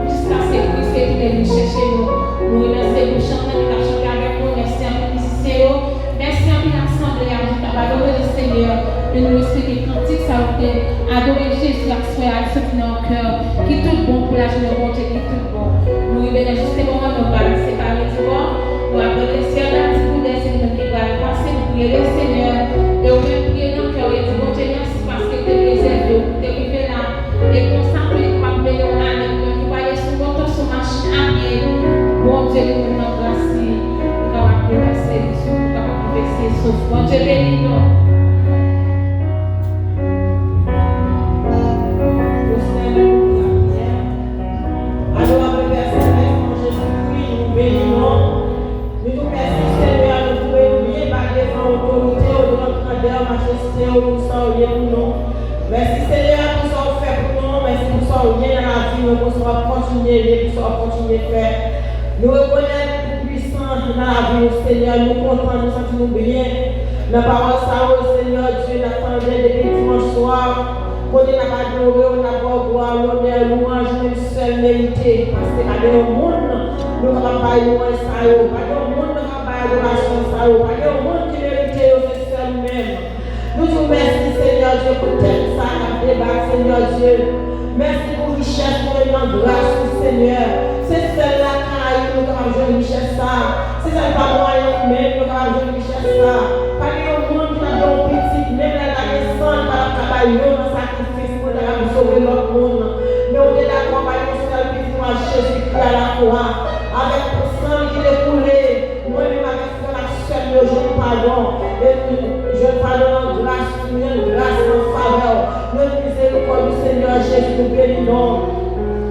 jusqu'à ce que Christ vienne nous chercher. Nous remercions pour chanter, nous chanter avec nous, merci à nos musiciens, merci à l'Assemblée, à nous adorer le Seigneur, de nous expliquer cantique, ça vous plaît, adorer Jésus la soirée, ceux qui ont un cœur, qui est tout bon pour la journée, bon Dieu, qui est tout bon. Nous revenons justement, nous allons séparer du bord, nous allons laisser un petit coup d'essai, qui va passer, nous prier le Seigneur, et on va prier dans le cœur, et dire, bon Dieu, merci parce que tu es réservé, tu es arrivé là, et consacré, tu vas mener au année, tu vas aller sur votre machine à pied, bon Dieu, nous nous remercions, nous allons progresser, nous allons progresser, sauf bon Dieu, bénis-nous. Merci Seigneur pour ce que vous faites pour nous, merci pour ce que vous faites dans la vie, pour ce que vous continuez, pour ce que vous continuez de faire. Nous reconnaissons le puissant dans la vie, Seigneur, nous comptons, nous sentons bien. La parole ça, Seigneur Dieu, l'attendait depuis dimanche soir. Qu'on n'a pas adoré, on n'a pas gloire, l'honneur, louange, même seul mérité. Parce que dans le monde, nous ne pouvons pas y louer ça, dans le monde, nous ne pouvons pas y adoration ça, dans le monde qui mérite, c'est seul même. Nous vous remercions, Seigneur Dieu, pour tel ça, notre débat, Seigneur Dieu. Merci pour richesse, pour une grâce, Seigneur. C'est celle-là qui a eu, nous avons joué richesse ça. C'est celle pas moyen, même nous avons joué richesse ça. Pas que le monde qui a un petit, même la naissance, par le travail, dans sacrifice, pour sauver notre monde. Mais on est d'accord, par le seul petit, moi, Jésus-Christ à la croix. Avec le sang qui est coulé, moi-même avec ce qu'on a fait, je pardon. Je pardonne grâce, grâce en faveur. Notre miséricorde du Seigneur Jésus, nous bénissons.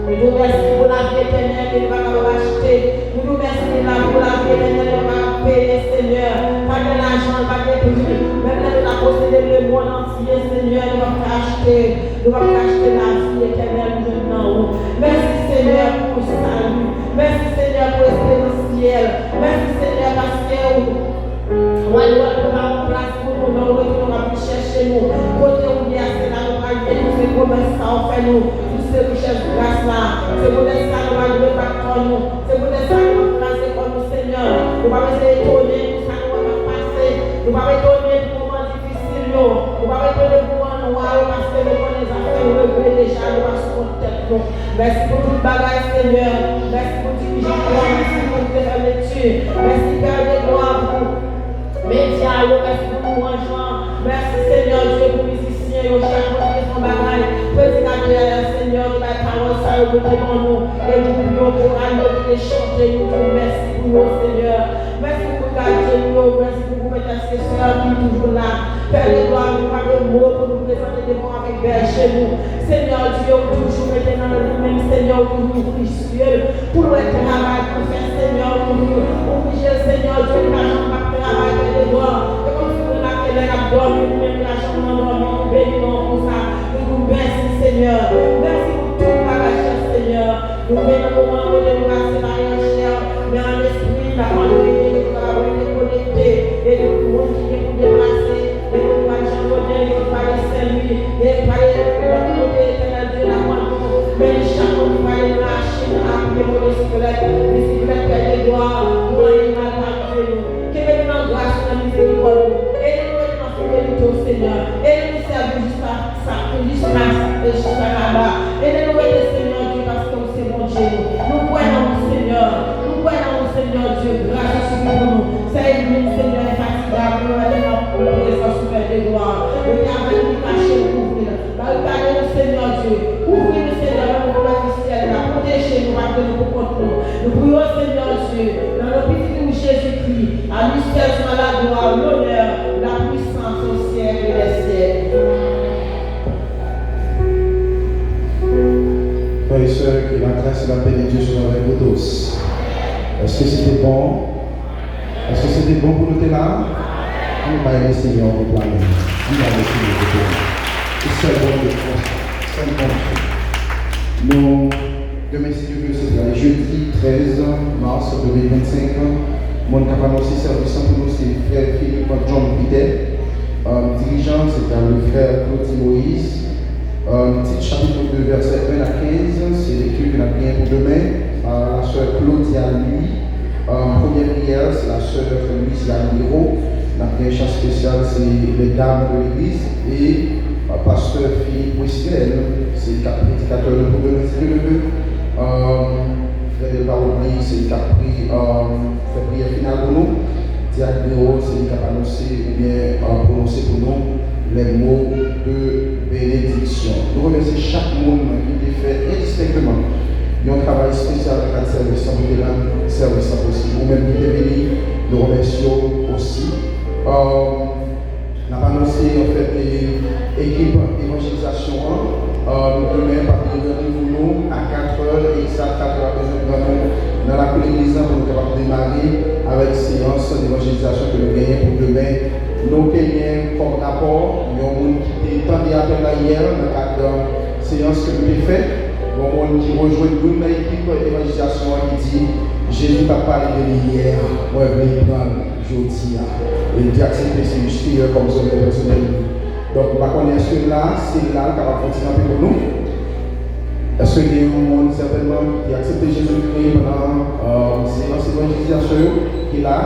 Nous vous remercions pour la vie éternelle que nous allons acheter. Nous vous remercions pour la vie éternelle que nous allons payer, Seigneur. Pas de l'argent, pas de prix. Même si nous avons possédé le monde entier, Seigneur, nous allons acheter. Nous allons acheter la vie éternelle maintenant. Merci, Seigneur, pour le salut. Merci, Seigneur, pour l'espérance ciel. Merci, Seigneur, parce que nous allons place pour nous, nous allons chercher nous. Côté où il y a c'est là, nous allons venir, nous allons ça, on fait nous. C'est richesse grâce là. C'est pour ça que nous allons battre nous. C'est pour ça que nous allons placer comme nous, Seigneur. Nous allons essayer d'étonner tout ça que nous allons passer. Nous allons étonner pour moments difficiles. Nous allons étonner pour moments noirs parce que nous connaissons les affaires, nous regrettons déjà, nous allons se contenter. Merci pour tout le bagage, Seigneur. Merci pour tout le bagage, merci pour tout le lecture. Merci, Père de gloire, pour médias, merci pour nous, Jean. Merci, Seigneur Dieu, pour les musiciens, chaque fois qui sont bagages. Prédicateur, Seigneur, de la parole, ça vous devant nous. Et nous prions pour aller de chanter. Nous vous remercions pour nous, Seigneur. Merci pour garder nous. Merci pour vous mettre à ce soeur qui est toujours là. Père de gloire, nous pas de mots pour nous présenter devant avec Père chez nous. Seigneur Dieu, toujours maintenant dans le même Seigneur, pour nous précieux. Pour notre travail, pour faire Seigneur, pour nous. Obliger Seigneur Dieu, que l'argent va travailler de gloire. Et comme si nous l'avons fait, nous même l'argent dans nos vies, nous bénissons pour ça. Merci Seigneur, merci pour tout le bagage, Seieur. Nous venons au moment où nous passons par la chair, mais en esprit, la parole est connectée. Et nous monde qui est pour déplacer, et nous pas chanter, et nous pas servir, et pas notre côté éternel Dieu la croix. Mais chaque fois nous va lâcher, appuyer pour les squelettes perdent les doigts, pour aller mal parler nous. Que nous nous grâce et miséricorde, et nous mettons en fidélité au Seigneur, et nous servons jusqu'à là-bas. Et nous voyons Seigneur Dieu parce que c'est mon Dieu. Nous voyons Seigneur. Nous voyons Seigneur Dieu. Grâce à nous. C'est une Seigneur infatigable. Nous allons pour présence de gloire. Nous avons nous cacher couvrir. Regardez le Seigneur Dieu. Ouvrir le Seigneur pour le ciel. Protéger nous pour nous contre nous. Nous prions Seigneur Dieu. Dans le petit nom Jésus-Christ. À lui seul soit la gloire, l'honneur, la puissance au ciel et les siècles. Frères et sœurs, que la grâce et la paix de Dieu soient avec vous tous. Est-ce que c'était bon? Est-ce que c'était bon pour nous là? On va aller Seigneur pour toi-même. On va aller Seigneur pour toi. C'est ça le bon. Demain, si Dieu veut, c'est le jeudi 13 mars 2025. Mon capable aussi service pour nous, c'est le frère Philippe John Peter. Dirigeant, c'est le frère Claude Moïse. Petit chapitre 2, verset 1 à 15, c'est l'écriture que nous avons bien pour demain. La sœur Claudia lui. Première prière, c'est la sœur Lucia Miro. La prière spéciale, c'est les dames de l'église. Et pasteur Philippe Western, c'est le prédicateur pour demain, c'est le frère de Baroudi, c'est le prière finale pour nous. Diacre Béo, c'est le cap annoncé ou bien prononcé pour nous les mots de bénédiction. Nous remercions chaque monde qui est fait indistinctement. Il y a un travail spécial dans le service, sans vous dire service possible. Vous-même qui êtes venus, nous remercions aussi. On a annoncé en fait l'équipe évangélisation 1. Demain, par rendez-vous à 4h, exact 4h dans la cour d'église pour nous capables de démarrer avec séance d'évangélisation que nous gagnons pour demain. Nous gagnons comme rapport, il y a un monde qui était tendu à faire hier dans le cadre de la séance que nous avons faite. Il y a un monde qui rejoint nous dans l'équipe d'évangélisation qui dit Jésus n'a pas parlé de hier, moi je vais prendre aujourd'hui. Et il dit accepter c'est juste comme son personnel. Donc, par contre, est-ce que là, c'est là qui va continuer un peu pour nous? Est-ce qu'il y a un monde certainement qui a accepté Jésus-Christ pendant séance d'évangélisation qui est là?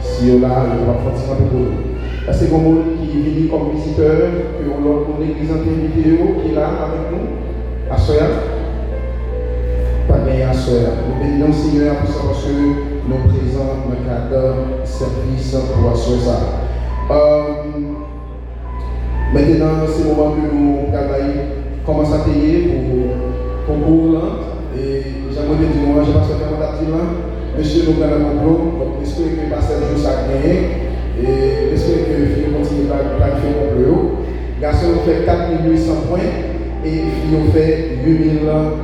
Si on là, il va continuer un peu pour nous. Est-ce qu'il y a un monde qui est venu comme visiteur, que l'autre l'église en vidéo qui est là avec nous? À Soya? Pas bien à Soya. Nous bénissons le Seigneur pour ça parce que nous présents dans le cadre service pour Soya. Maintenant, c'est le moment que nous commençons à payer pour concours. Et j'aimerais dire, moi, je ne sais pas si on là. Monsieur, nous avons un complot. Donc, j'espère que le pasteur joue ça gagné. Et j'espère que le film continue à planifier le complot. Garçon, on fait 4800 points. Et fille, on fait 8130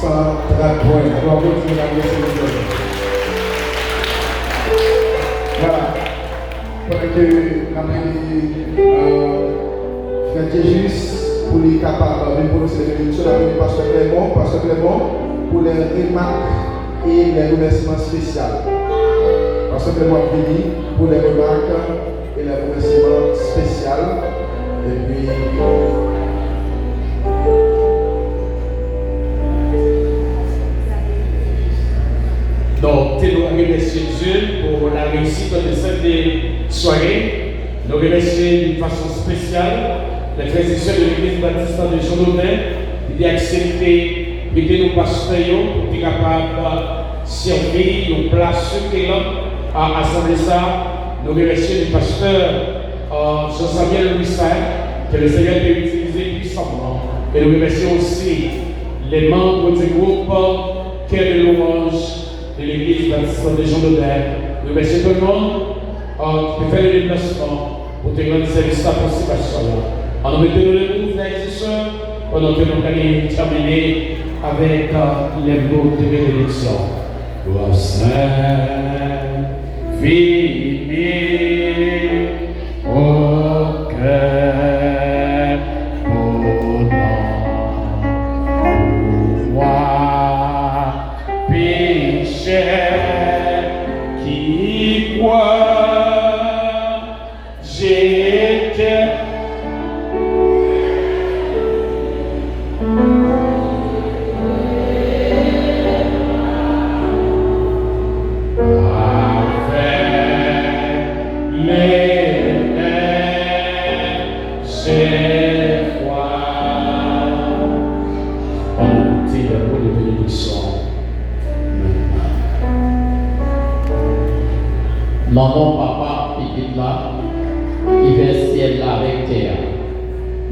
points. Alors, on continue à laisser. Voilà. Pendant que c'est juste pour les capables de prononcer les bénédictions avec le pasteur Clément, pour les remarques et les remerciements spéciaux. Pasteur Clément venu pour les remarques et les remerciements spéciaux. Et puis. Donc, nous remercions Dieu pour la réussite de cette soirée. Nous remercions d'une façon spéciale les frères et sœurs de l'église baptiste de Jean-Domain qui ont accepté d'aider nos pasteurs pour être capables de servir nos places à assembler ça. Nous remercions les pasteurs Jean-Samuel Louis que le Seigneur a utilisé puissamment. Et nous remercions aussi les membres du groupe Cœur de louange de l'église baptiste de Jean-Domain. Nous remercions tout le monde qui peut faire le déplacement pour te rendre service à la participation. En nous mettons le frères et sœurs, pendant que nous allons terminer avec les mots de bénédiction. Toi seul, fini au cœur, pour moi, pécheur qui croit. Maman, papa, petite là, qui fait ciel là avec terre.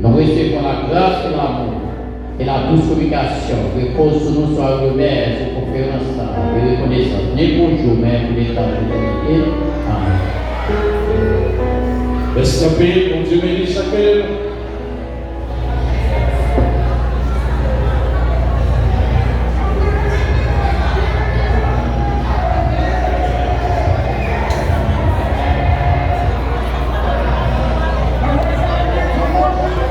Nous recevons la grâce et l'amour et la douce communication qui repose sur nous soit remercié et conférence et reconnaissance. Ni pour jour, mais pour l'état de l'éternité. Amen. Restez en paix, mon Dieu bénisse chacun.